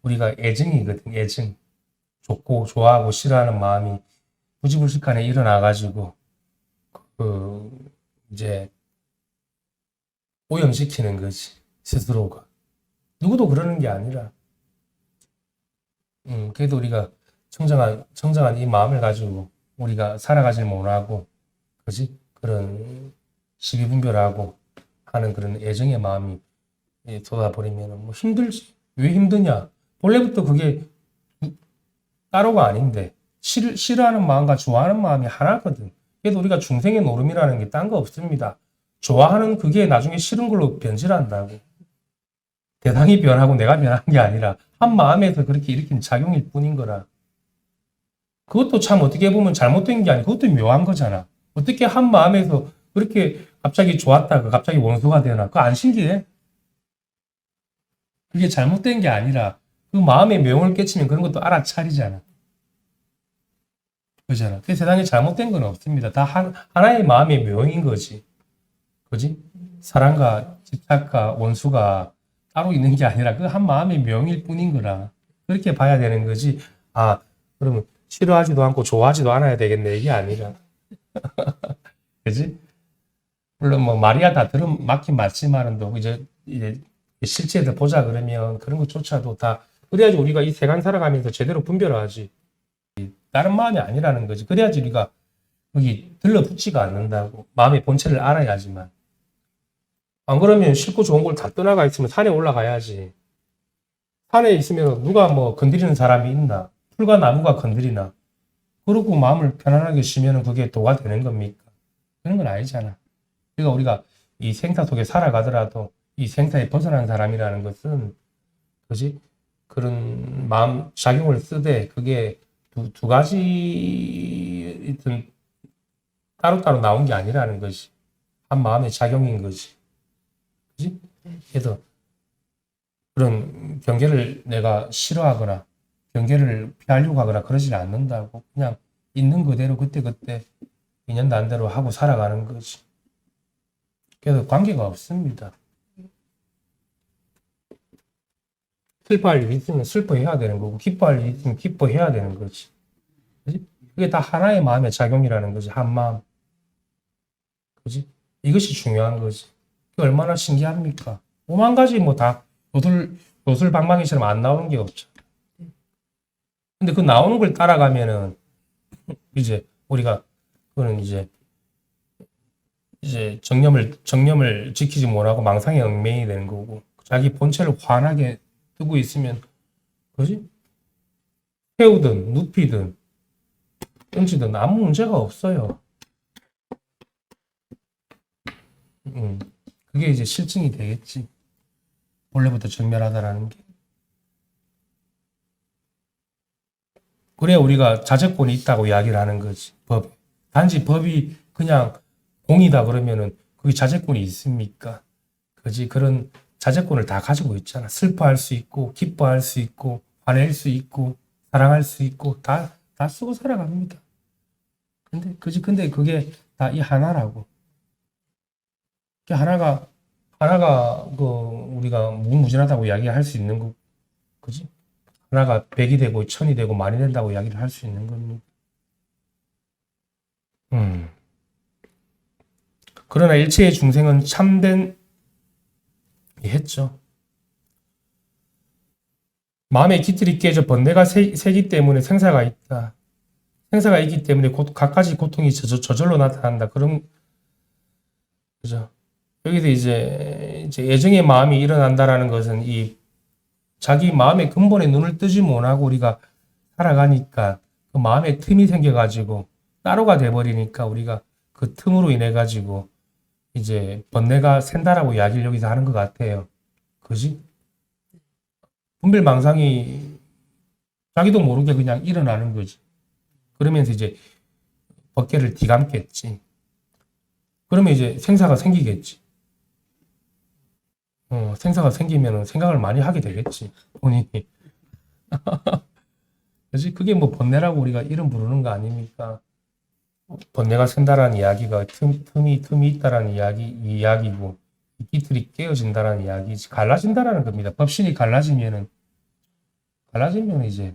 우리가 애정이거든. 애정. 좋고 좋아하고 싫어하는 마음이 무지불식간에 일어나가지고 이제 오염시키는 거지. 스스로가. 누구도 그러는 게 아니라. 그래도 우리가 청정한 이 마음을 가지고 우리가 살아가질 못하고, 그지? 그런 시비분별하고 하는 그런 애정의 마음이 쏟아버리면 뭐 힘들지. 왜 힘드냐? 본래부터 그게 따로가 아닌데, 싫어하는 마음과 좋아하는 마음이 하나거든. 그래도 우리가 중생의 노름이라는 게 딴 거 없습니다. 좋아하는 그게 나중에 싫은 걸로 변질한다고. 대상이 변하고 내가 변한 게 아니라 한 마음에서 그렇게 일으킨 작용일 뿐인 거라. 그것도 참 어떻게 보면 잘못된 게 아니고 그것도 묘한 거잖아. 어떻게 한 마음에서 그렇게 갑자기 좋았다가 갑자기 원수가 되나? 그거 안 신기해? 그게 잘못된 게 아니라 그 마음의 묘를 깨치면 그런 것도 알아차리잖아. 그잖아. 그 세상에 잘못된 건 없습니다. 다 하나의 마음의 묘인 거지. 그지? 사랑과 집착과 원수가 따로 있는 게 아니라 그 한 마음의 묘일 뿐인 거라. 그렇게 봐야 되는 거지. 아, 그러면 싫어하지도 않고 좋아하지도 않아야 되겠네. 이게 아니라. 그지? 물론 뭐 말이야 다 맞긴 맞지만은 또 이제 실제를 보자 그러면 그런 것조차도 다 그래야지 우리가 이 세간 살아가면서 제대로 분별하지. 다른 마음이 아니라는 거지. 그래야지 우리가 여기 들러붙지가 않는다고. 마음의 본체를 알아야지만. 안 그러면 싫고 좋은 걸 다 떠나가 있으면 산에 올라가야지. 산에 있으면 누가 뭐 건드리는 사람이 있나? 풀과 나무가 건드리나? 그러고 마음을 편안하게 쉬면 그게 도가 되는 겁니까? 그런 건 아니잖아. 그러니까 우리가 이 생사 속에 살아가더라도 이 생사에 벗어난 사람이라는 것은, 그지? 그런 마음 작용을 쓰되 그게 두 가지 따로따로 나온 게 아니라는 것이 한 마음의 작용인 거지. 그지? 그래서 그런 경계를 내가 싫어하거나 경계를 피하려고 하거나 그러지 않는다고. 그냥 있는 그대로 그때그때 인연단대로 하고 살아가는 거지. 그래서 관계가 없습니다. 슬퍼할 일이 있으면 슬퍼해야 되는 거고 기뻐할 일이 있으면 기뻐해야 되는 거지. 그지? 그게 다 하나의 마음의 작용이라는 거지. 한 마음. 그지? 이것이 중요한 거지. 그게 얼마나 신기합니까? 오만 가지 뭐 다 요술방망이처럼 안 나오는 게 없죠. 근데 그 나오는 걸 따라가면은 이제 우리가 그거는 이제 이제 정념을 지키지 못하고 망상에 얽매이게 되는 거고, 자기 본체를 환하게 뜨고 있으면, 그지? 태우든, 눕히든, 던지든 아무 문제가 없어요. 그게 이제 실증이 되겠지. 본래부터 정멸하다라는 게. 그래야 우리가 자제권이 있다고 이야기를 하는 거지. 법. 단지 법이 그냥 공이다 그러면은 그게 자제권이 있습니까? 그지? 그런 자제권을 다 가지고 있잖아. 슬퍼할 수 있고, 기뻐할 수 있고, 화낼 수 있고, 사랑할 수 있고, 다 쓰고 살아갑니다. 근데 그게 다 이 하나라고. 그 하나가, 우리가 무궁무진하다고 이야기할 수 있는 거, 그지? 하나가 백이 되고, 천이 되고, 만이 된다고 이야기를 할 수 있는 겁니다. 그러나 일체의 중생은 참된, 했죠. 마음의 기틀이 깨져 번뇌가 새기 때문에 생사가 있다. 생사가 있기 때문에 갖가지 고통이 저절로 나타난다. 그럼, 그죠? 여기서 이제 애정의 마음이 일어난다라는 것은 이 자기 마음의 근본에 눈을 뜨지 못하고 우리가 살아가니까 그 마음에 틈이 생겨가지고 따로가 돼버리니까 우리가 그 틈으로 인해 가지고 이제 번뇌가 샌다라고 이야기를 여기서 하는 것 같아요. 그지? 분별망상이 자기도 모르게 그냥 일어나는 거지. 그러면서 이제 법계를 뒤감겠지. 그러면 이제 생사가 생기겠지. 생사가 생기면 생각을 많이 하게 되겠지. 본인이. 그지? 그게 뭐 번뇌라고 우리가 이름 부르는 거 아닙니까? 번뇌가 쓴다라는 이야기가 틈이 있다라는 이야기고, 이틀이 깨어진다라는 이야기지. 갈라진다라는 겁니다. 법신이 갈라지면 이제,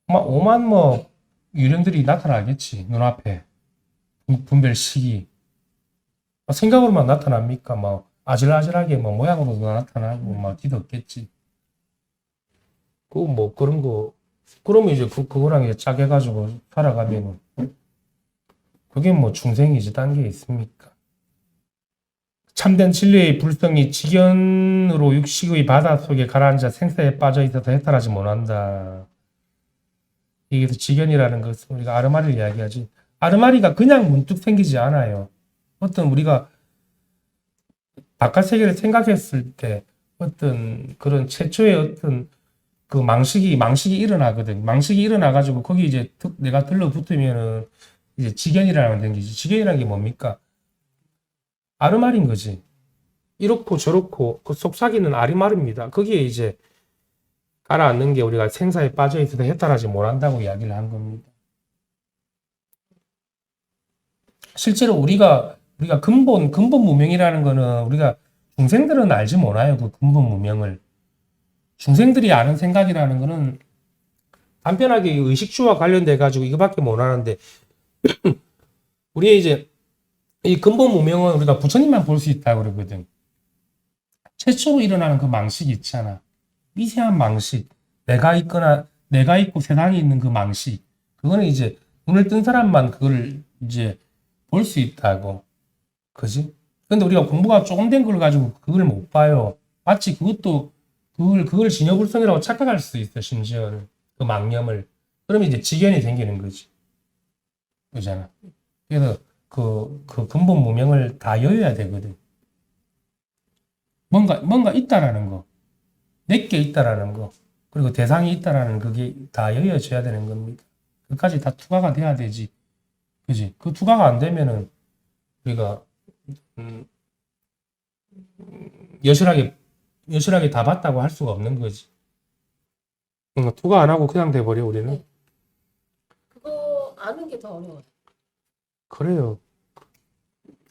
오만 유령들이 나타나겠지. 눈앞에. 분별 시기. 생각으로만 나타납니까? 아질아질하게 모양으로도 나타나고, 뒤덮겠지. 그런 거, 그러면 이제 그거랑 이제 짜게가지고 살아가면은, 그게 중생이지, 딴 게 있습니까? 참된 진리의 불성이 지견으로 육식의 바다 속에 가라앉아 생사에 빠져 있어서 해탈하지 못한다. 이게 지견이라는 것은 우리가 아르마리를 이야기하지. 아르마리가 그냥 문득 생기지 않아요. 어떤 우리가 바깥 세계를 생각했을 때 어떤 그런 최초의 어떤 그 망식이 일어나거든. 망식이 일어나가지고 거기 이제 내가 들러붙으면은 이제 지견이라는 게 생기지. 지견이라는 게 뭡니까? 아르마리인 거지. 이렇고 저렇고 그 속삭이는 아르마리입니다. 거기에 이제 가라앉는 게 우리가 생사에 빠져 있어서 해탈하지 못한다고 이야기를 한 겁니다. 실제로 우리가 근본 무명이라는 거는 우리가 중생들은 알지 못해요. 그 근본 무명을. 중생들이 아는 생각이라는 거는 단편하게 의식주와 관련돼 가지고 이거밖에 못 하는데 우리의 이제 이 근본 무명은 우리가 부처님만 볼 수 있다고 그러거든. 최초로 일어나는 그 망식이 있잖아. 미세한 망식. 내가 있고 세상에 있는 그 망식. 그거는 이제 눈을 뜬 사람만 그걸 이제 볼 수 있다고. 그지? 근데 우리가 공부가 조금 된 걸 가지고 그걸 못 봐요. 마치 그걸 진여불성이라고 착각할 수 있어, 심지어는. 그 망념을. 그러면 이제 지견이 생기는 거지. 그잖아. 그래서 그 근본 무명을 다 여야 되거든. 뭔가 있다라는 거. 내게 있다라는 거. 그리고 대상이 있다라는 그게 다 여여져야 되는 겁니다. 그까지 다 투과가 돼야 되지. 그지? 그 투과가 안 되면은 우리가 여실하게 다 봤다고 할 수가 없는 거지. 투과 안 하고 그냥 돼버려 우리는. 네. 그거 아는 게 더 어려워요. 그래요.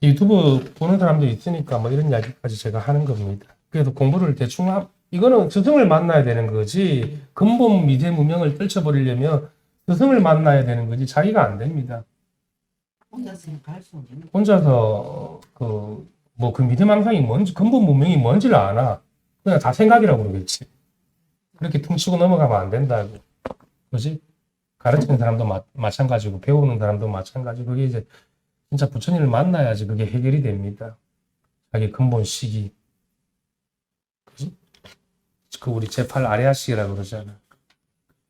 유튜브 보는 사람도 있으니까 이런 이야기까지 제가 하는 겁니다. 그래도 공부를 대충 이거는 스승을 만나야 되는 거지. 근본 미세 무명을 떨쳐버리려면 스승을 만나야 되는 거지. 자기가 안 됩니다. 혼자 생각할 수 없는. 혼자서 그 미세망상이 뭔지 근본 무명이 뭔지를 아나. 그냥 다 생각이라고 그러겠지. 그렇게 퉁치고 넘어가면 안 된다고. 그지? 가르치는 사람도 마찬가지고 배우는 사람도 마찬가지고 그게 이제 진짜 부처님을 만나야지 그게 해결이 됩니다. 자기 근본 시기. 그지? 그 우리 제8 아리아식이라고 그러잖아.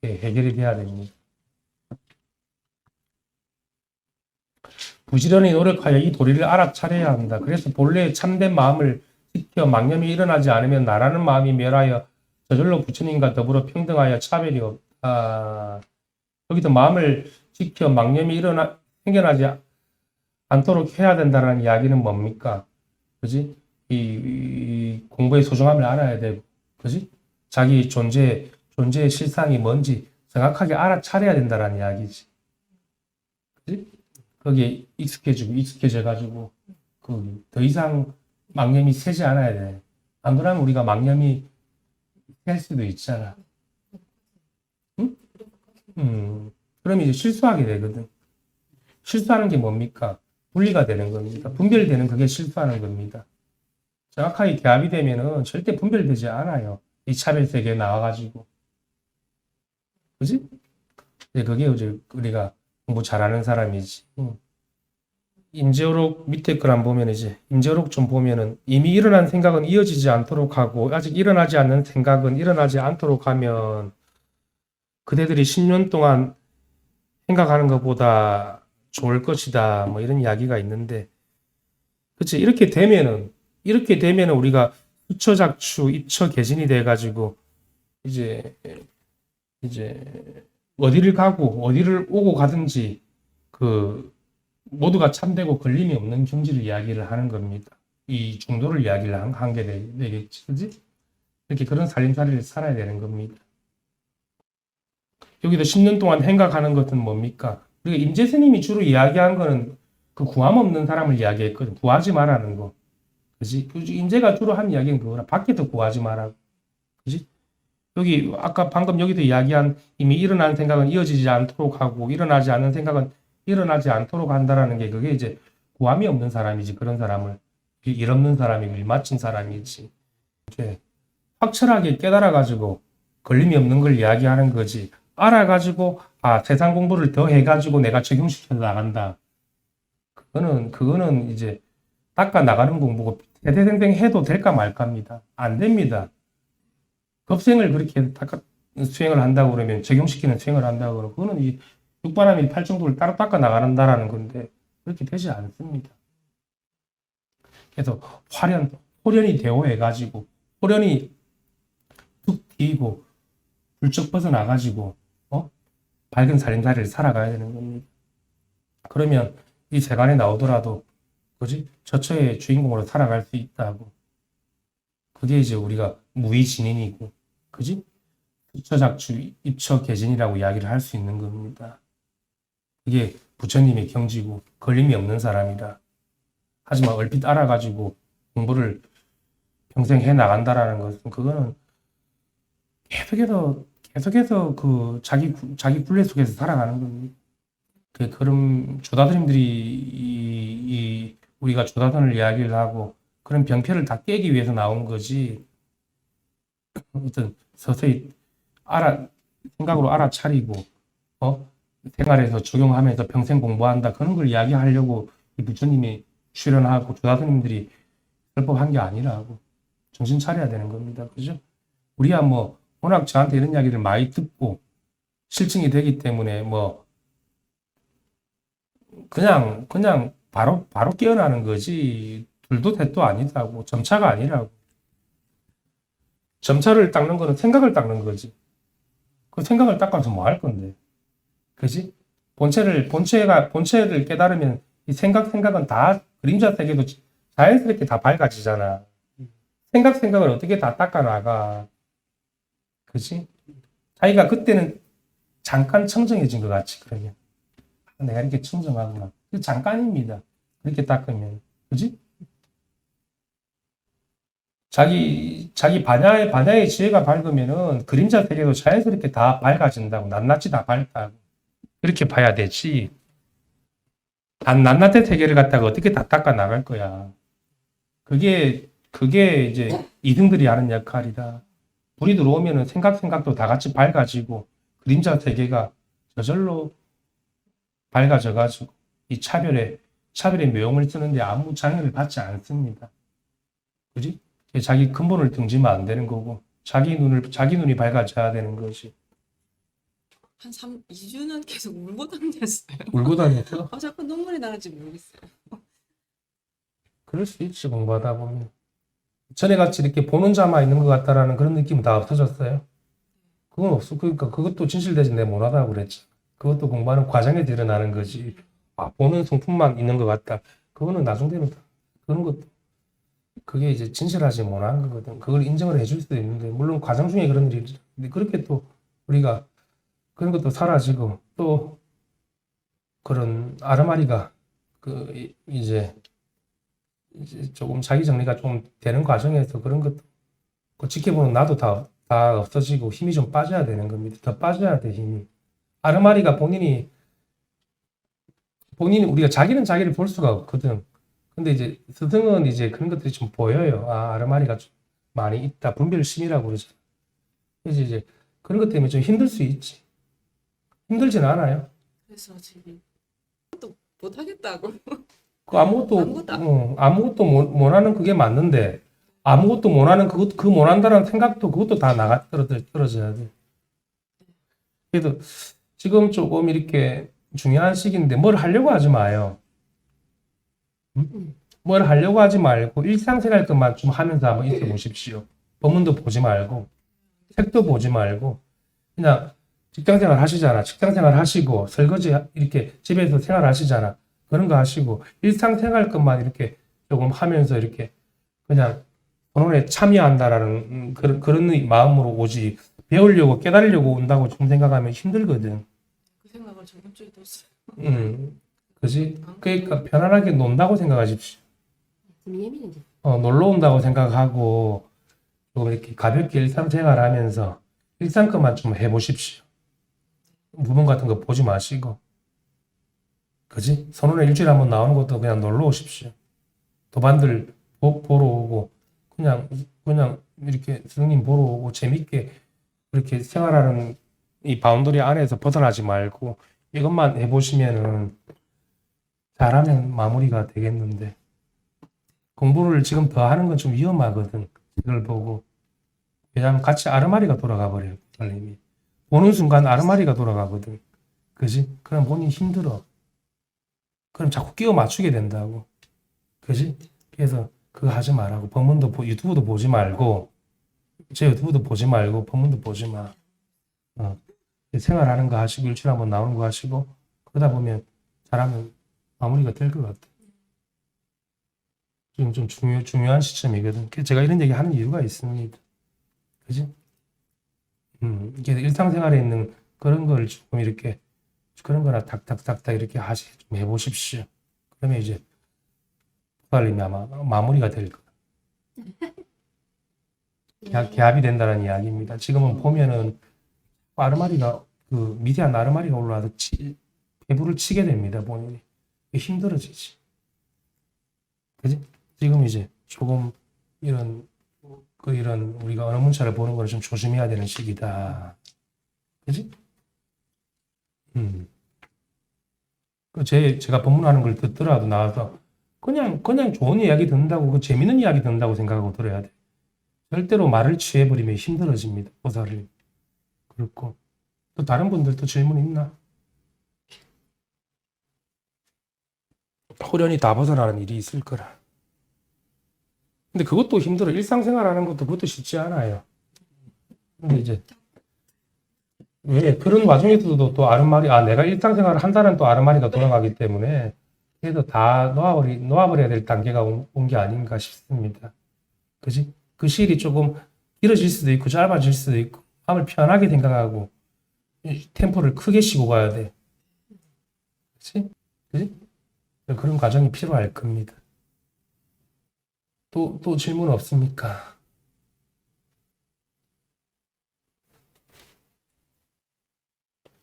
그게 해결이 돼야 됩니다. 부지런히 노력하여 이 도리를 알아차려야 한다. 그래서 본래의 참된 마음을 지켜 망념이 일어나지 않으면 나라는 마음이 멸하여 저절로 부처님과 더불어 평등하여 차별이 없다. 여기서 마음을 지켜 망념이 생겨나지 않도록 해야 된다는 이야기는 뭡니까? 그지? 이 공부의 소중함을 알아야 되고, 그지? 자기 존재의 실상이 뭔지 정확하게 알아차려야 된다는 이야기지. 그지? 거기에 익숙해져가지고, 더 이상 망념이 새지 않아야 돼. 안 그러면 우리가 망념이 셀 수도 있잖아. 응? 그럼 이제 실수하게 되거든. 실수하는 게 뭡니까? 분리가 되는 겁니다. 분별되는 그게 실수하는 겁니다. 정확하게 개합이 되면은 절대 분별되지 않아요. 이 차별 세계에 나와가지고. 그지? 그게 이제 우리가 공부 잘하는 사람이지. 임재호록 밑에 걸 안 보면 이제 임재호록 좀 보면은 이미 일어난 생각은 이어지지 않도록 하고 아직 일어나지 않는 생각은 일어나지 않도록 하면 그대들이 10년 동안 생각하는 것보다 좋을 것이다. 뭐 이런 이야기가 있는데, 그치? 이렇게 되면은 우리가 수처작추, 입처개진이 돼가지고 이제 어디를 가고 어디를 오고 가든지 모두가 참되고 걸림이 없는 경지를 이야기를 하는 겁니다. 이 중도를 이야기를 한 게 되겠지, 그지? 이렇게 그런 살림살이를 살아야 되는 겁니다. 여기도 10년 동안 생각하는 것은 뭡니까? 우리가 임재 스님이 주로 이야기한 거는 그 구함 없는 사람을 이야기했거든. 구하지 말라는 거. 그지? 임재가 주로 한 이야기는 그거라. 밖에서 구하지 말라고. 그지? 여기, 아까 방금 여기도 이야기한 이미 일어난 생각은 이어지지 않도록 하고, 일어나지 않는 생각은 일어나지 않도록 한다라는 게 그게 이제 구함이 없는 사람이지. 그런 사람을. 일 없는 사람이고, 일 마친 사람이지. 이제 확철하게 깨달아가지고, 걸림이 없는 걸 이야기하는 거지. 알아가지고, 세상 공부를 더 해가지고 내가 적용시켜서 나간다. 그거는 이제 닦아 나가는 공부고, 대대생생 해도 될까 말까입니다. 안 됩니다. 급생을 그렇게 수행을 한다고 그러면, 적용시키는 수행을 한다고 그러면, 그거는 이 육바라밀 팔정도를 따로 닦아 나가는다라는 건데, 그렇게 되지 않습니다. 그래서 호련이 대오해가지고, 호련이 툭 튀고, 불쩍 벗어나가지고, 밝은 살림살이를 살아가야 되는 겁니다. 그러면 이 세간에 나오더라도, 그지? 저처의 주인공으로 살아갈 수 있다고. 그게 이제 우리가 무의진인이고, 그지? 수처작추, 입처개진이라고 이야기를 할 수 있는 겁니다. 그게 부처님의 경지고, 걸림이 없는 사람이라. 하지만 얼핏 알아가지고 공부를 평생 해 나간다라는 것은, 그거는 계속해서 그 자기 굴레 속에서 살아가는 겁니다. 그런 조다스님들이 우리가 조다선을 이야기를 하고 그런 병폐를 다 깨기 위해서 나온 거지. 어떤 서서히 생각으로 알아차리고 생활에서 적용하면서 평생 공부한다 그런 걸 이야기하려고 이 부처님이 출연하고 조다스님들이 설법한 게 아니라고 정신 차려야 되는 겁니다. 그죠? 우리야 뭐 워낙 저한테 이런 이야기를 많이 듣고 실증이 되기 때문에 뭐 그냥 바로 깨어나는 거지 둘도 대도 아니다고 점차가 아니라고. 점차를 닦는 거는 생각을 닦는 거지. 그 생각을 닦아서 뭐 할 건데, 그지? 본체를 깨달으면 이 생각은 다 그림자 세계도 자연스럽게 다 밝아지잖아. 생각을 어떻게 다 닦아나가. 그치? 자기가 그때는 잠깐 청정해진 것 같지, 그러면. 내가 이렇게 청정하구나. 잠깐입니다. 그렇게 닦으면. 그치? 자기 반야의 지혜가 밝으면은 그림자 세계도 자연스럽게 다 밝아진다고. 낱낱이 다 밝다고. 그렇게 봐야 되지. 낱낱의 세계를 갖다가 어떻게 다 닦아 나갈 거야. 그게 이제 이등들이 하는 역할이다. 불이 들어오면은 생각도 다 같이 밝아지고 그림자 세계가 저절로 밝아져가지고 이 차별의 차별의 묘용을 쓰는데 아무 장애를 받지 않습니다. 그지? 자기 근본을 등지면 안 되는 거고 자기 눈이 밝아져야 되는 것이. 한 2주는 계속 울고 다녔어요. 울고 다녔어? 자꾸 눈물이 나는지 모르겠어요. 그럴 수 있지, 공부하다 보면. 전에 같이 이렇게 보는 자만 있는 것 같다라는 그런 느낌은 다 없어졌어요. 그건 없어. 그러니까 그것도 진실되지 내가 못하다고 그랬지. 그것도 공부하는 과정에 드러나는 거지. 보는 성품만 있는 것 같다. 그거는 나중 되면 그런 것도 그게 이제 진실하지 못한 거거든. 그걸 인정을 해줄 수도 있는데 물론 과정 중에 그런 일이 있죠. 근데 그렇게 또 우리가 그런 것도 사라지고 또 그런 아르마리가 이제 조금 자기 정리가 좀 되는 과정에서 그런 것도 그 지켜보는 나도 다 없어지고 힘이 좀 빠져야 되는 겁니다. 더 빠져야 돼, 힘이. 아르마리가 본인이 우리가 자기는 자기를 볼 수가 없거든. 근데 이제 스승은 이제 그런 것들이 좀 보여요. 아르마리가 좀 많이 있다. 분별심이라고 그러죠. 그래서 이제 그런 것 때문에 좀 힘들 수 있지. 힘들진 않아요. 그래서 지금 또 못하겠다고. 그 아무것도 아무것도 못하는 그게 맞는데 아무것도 못하는 그 못한다는 생각도 그것도 다 떨어져야 돼. 그래도 지금 조금 이렇게 중요한 시기인데 뭘 하려고 하지 마요. 뭘 하려고 하지 말고 일상생활 것만 좀 하면서 한번 있어 보십시오. 법문도 보지 말고 책도 보지 말고 그냥 직장생활 하시잖아. 직장생활 하시고 설거지 이렇게 집에서 생활하시잖아. 그런 거 하시고 일상생활 것만 이렇게 조금 하면서 이렇게 그냥 본원에 참여한다라는 그런 마음으로 오지 배우려고 깨달으려고 온다고 좀 생각하면 힘들거든. 그 생각을 저번 주에도 했어요. 그지? 그러니까 편안하게 논다고 생각하십시오. 좀 예민해져. 놀러 온다고 생각하고 조금 이렇게 가볍게 일상생활 하면서 일상 것만 좀 해보십시오. 무문 같은 거 보지 마시고. 그지? 선원에 일주일에 한번 나오는 것도 그냥 놀러 오십시오. 도반들 보러 오고 그냥 이렇게 스승님 보러 오고 재밌게 그렇게 생활하는 이 바운더리 안에서 벗어나지 말고 이것만 해보시면은 잘하면 마무리가 되겠는데 공부를 지금 더 하는 건 좀 위험하거든. 이걸 보고 왜냐하면 같이 아르마리가 돌아가 버려요. 선생님이 보는 순간 아르마리가 돌아가거든. 그지? 그럼 본인이 힘들어. 그럼 자꾸 끼워 맞추게 된다고. 그지? 그래서 그거 하지 말라고. 법문도 유튜브도 보지 말고 제 유튜브도 보지 말고 법문도 보지 마. 생활하는 거 하시고 일주일에 한번 나오는 거 하시고 그러다 보면 잘하면 마무리가 될 것 같아. 지금 좀 중요한 시점이거든. 제가 이런 얘기 하는 이유가 있습니다. 그지? 이게 일상생활에 있는 그런 걸 조금 이렇게 그런 거나 탁탁탁탁 이렇게 좀 해보십시오. 그러면 이제 부활님이 아마 마무리가 될 거예요. 개합이 된다는 이야기입니다. 지금은 보면은 아르마리가 그 미세한 아르마리가 올라와서 배부를 치게 됩니다. 본인이 힘들어지지. 그지? 지금 이제 조금 이런 우리가 언어 문자를 보는 걸 좀 조심해야 되는 시기다. 그지? 제가 법문하는 걸 듣더라도 나와서 그냥 좋은 이야기 듣는다고 그 재밌는 이야기 듣는다고 생각하고 들어야 돼. 절대로 말을 취해버리면 힘들어집니다. 보살을. 그렇고 또 다른 분들도 질문 있나? 호련히 다 벗어나는 일이 있을 거라. 근데 그것도 힘들어. 일상생활 하는 것도 그것도 쉽지 않아요. 근데 이제 왜 그런 와중에서도 또 아르마리 내가 일상생활을 한다는 또 아르마리가 돌아가기 때문에 그래도 다 놓아버려야 될 단계가 온 게 아닌가 싶습니다. 그지? 그 시일이 조금 길어질 수도 있고 짧아질 수도 있고 마음을 편하게 생각하고 템포를 크게 쉬고 가야 돼. 그치? 그지? 그런 과정이 필요할 겁니다. 또 질문 없습니까?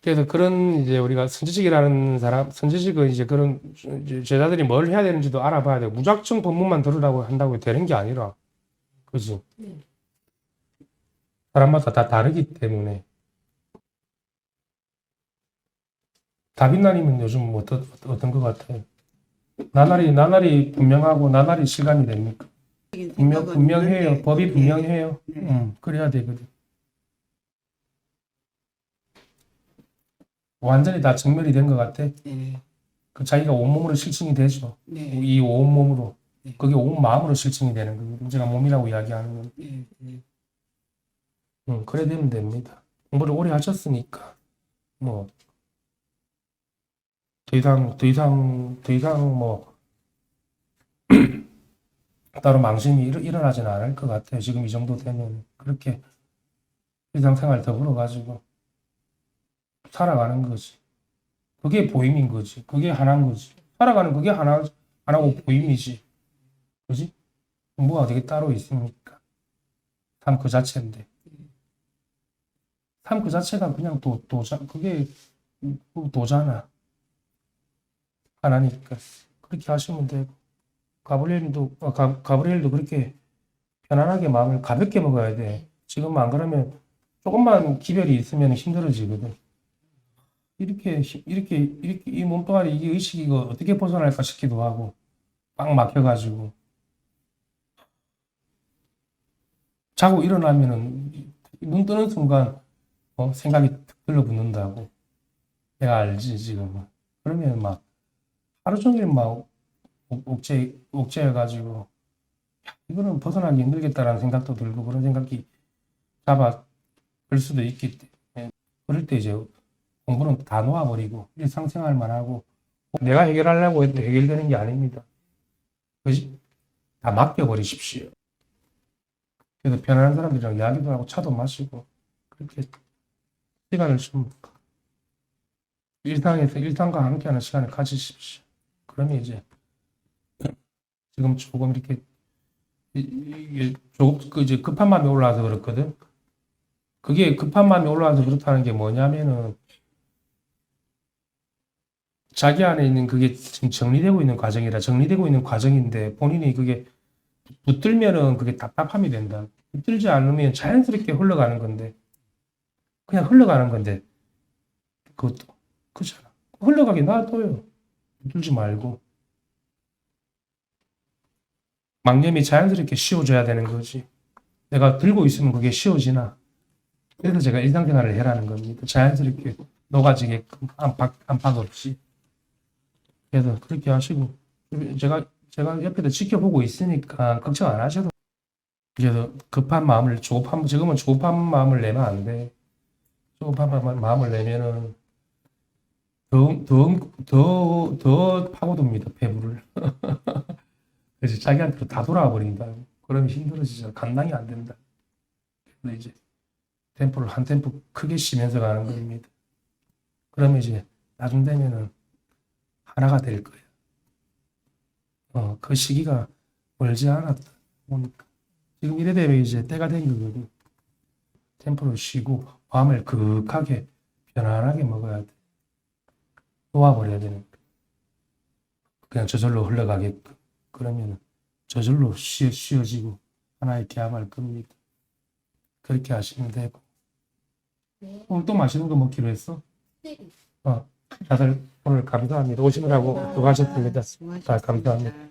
그래서 그런 이제 우리가 선지식이라는 선지식은 이제 그런 제자들이 뭘 해야 되는지도 알아봐야 되고 무작정 법문만 들으라고 한다고 되는 게 아니라, 그지? 네. 사람마다 다 다르기 때문에. 다빈나님은 요즘 어떤 것 같아요? 나날이 분명하고 나날이 실감이 됩니까? 분명해요. 법이 분명해요. 네. 그래야 되거든. 완전히 다 증명이 된 것 같아. 네. 그 자기가 온몸으로 실증이 되죠. 네. 이 온몸으로. 네. 그게 온 마음으로 실증이 되는 거거든. 제가 몸이라고 이야기하는 건. 네. 네. 그래 되면 됩니다. 공부를 오래 하셨으니까 뭐 더 이상 뭐 따로 망심이 일어나지는 않을 것 같아요. 지금 이 정도 되면 그렇게 일상생활 더불어 가지고 살아가는 거지. 그게 보임인 거지. 그게 하나인 거지. 살아가는 그게 하나고 보임이지. 그지? 공부가 어떻게 따로 있습니까? 삶 그 자체인데. 삶 그 자체가 그냥 그게 도잖아. 하나니까. 그렇게 하시면 되고. 가브리엘도 그렇게 편안하게 마음을 가볍게 먹어야 돼. 지금 안 그러면 조금만 기별이 있으면 힘들어지거든. 이렇게 이 몸뚱아리 이 의식이 이거 어떻게 벗어날까 싶기도 하고 꽉 막혀가지고 자고 일어나면은 눈 뜨는 순간 생각이 탁 들러붙는다고 내가 알지 지금은. 그러면 막 하루 종일 막 옥죄해가지고 이거는 벗어나기 힘들겠다라는 생각도 들고 그런 생각이 잡아 들 수도 있기 때문에 그럴 때 이제 공부는 다 놓아버리고 일상생활만 하고 내가 해결하려고 해도 해결되는 게 아닙니다. 그지? 다 맡겨버리십시오. 그래서 편안한 사람들이랑 이야기도 하고 차도 마시고 그렇게 시간을 좀 일상과 함께하는 시간을 가지십시오. 그러면 이제 지금 조금 이렇게 이게 이제 급한 마음이 올라와서 그렇거든. 그게 급한 마음이 올라와서 그렇다는 게 뭐냐면은 자기 안에 있는 그게 지금 정리되고 있는 과정인데 본인이 그게 붙들면은 그게 답답함이 된다. 붙들지 않으면 자연스럽게 흘러가는 건데 그냥 흘러가는 건데 그것도 그렇잖아. 흘러가게 놔둬요. 붙들지 말고 망념이 자연스럽게 씌워져야 되는 거지. 내가 들고 있으면 그게 씌워지나. 그래서 제가 일상생활을 해라는 겁니다. 자연스럽게 녹아지게끔 안팎 없이. 그래서 그렇게 하시고 제가 옆에서 지켜보고 있으니까 걱정 안 하셔도. 그래서 지금은 조급한 마음을 내면 안 돼. 조급한 마음을 내면은 더 파고듭니다. 배부를. 그래서 자기한테로 다 돌아와 버린다. 그러면 힘들어지죠. 감당이 안 된다. 그래서 이제 템포를 한 템포 크게 쉬면서 가는 겁니다. 그러면 이제 나중 되면은 하나가 될 거예요. 그 시기가 멀지 않았다. 보니까. 지금 이래 되면 이제 때가 된 거거든. 템포를 쉬고 마음을 극하게 편안하게 먹어야 돼. 놓아버려야 되는 거야. 그냥 저절로 흘러가게끔. 그러면 저절로 쉬어지고 하나의 개합할 겁니다. 그렇게 하시면 되고. 네. 오늘 또 맛있는 거 먹기로 했어? 네. 다들 오늘 감사합니다. 오시느라고 수고하셨습니다. 감사합니다.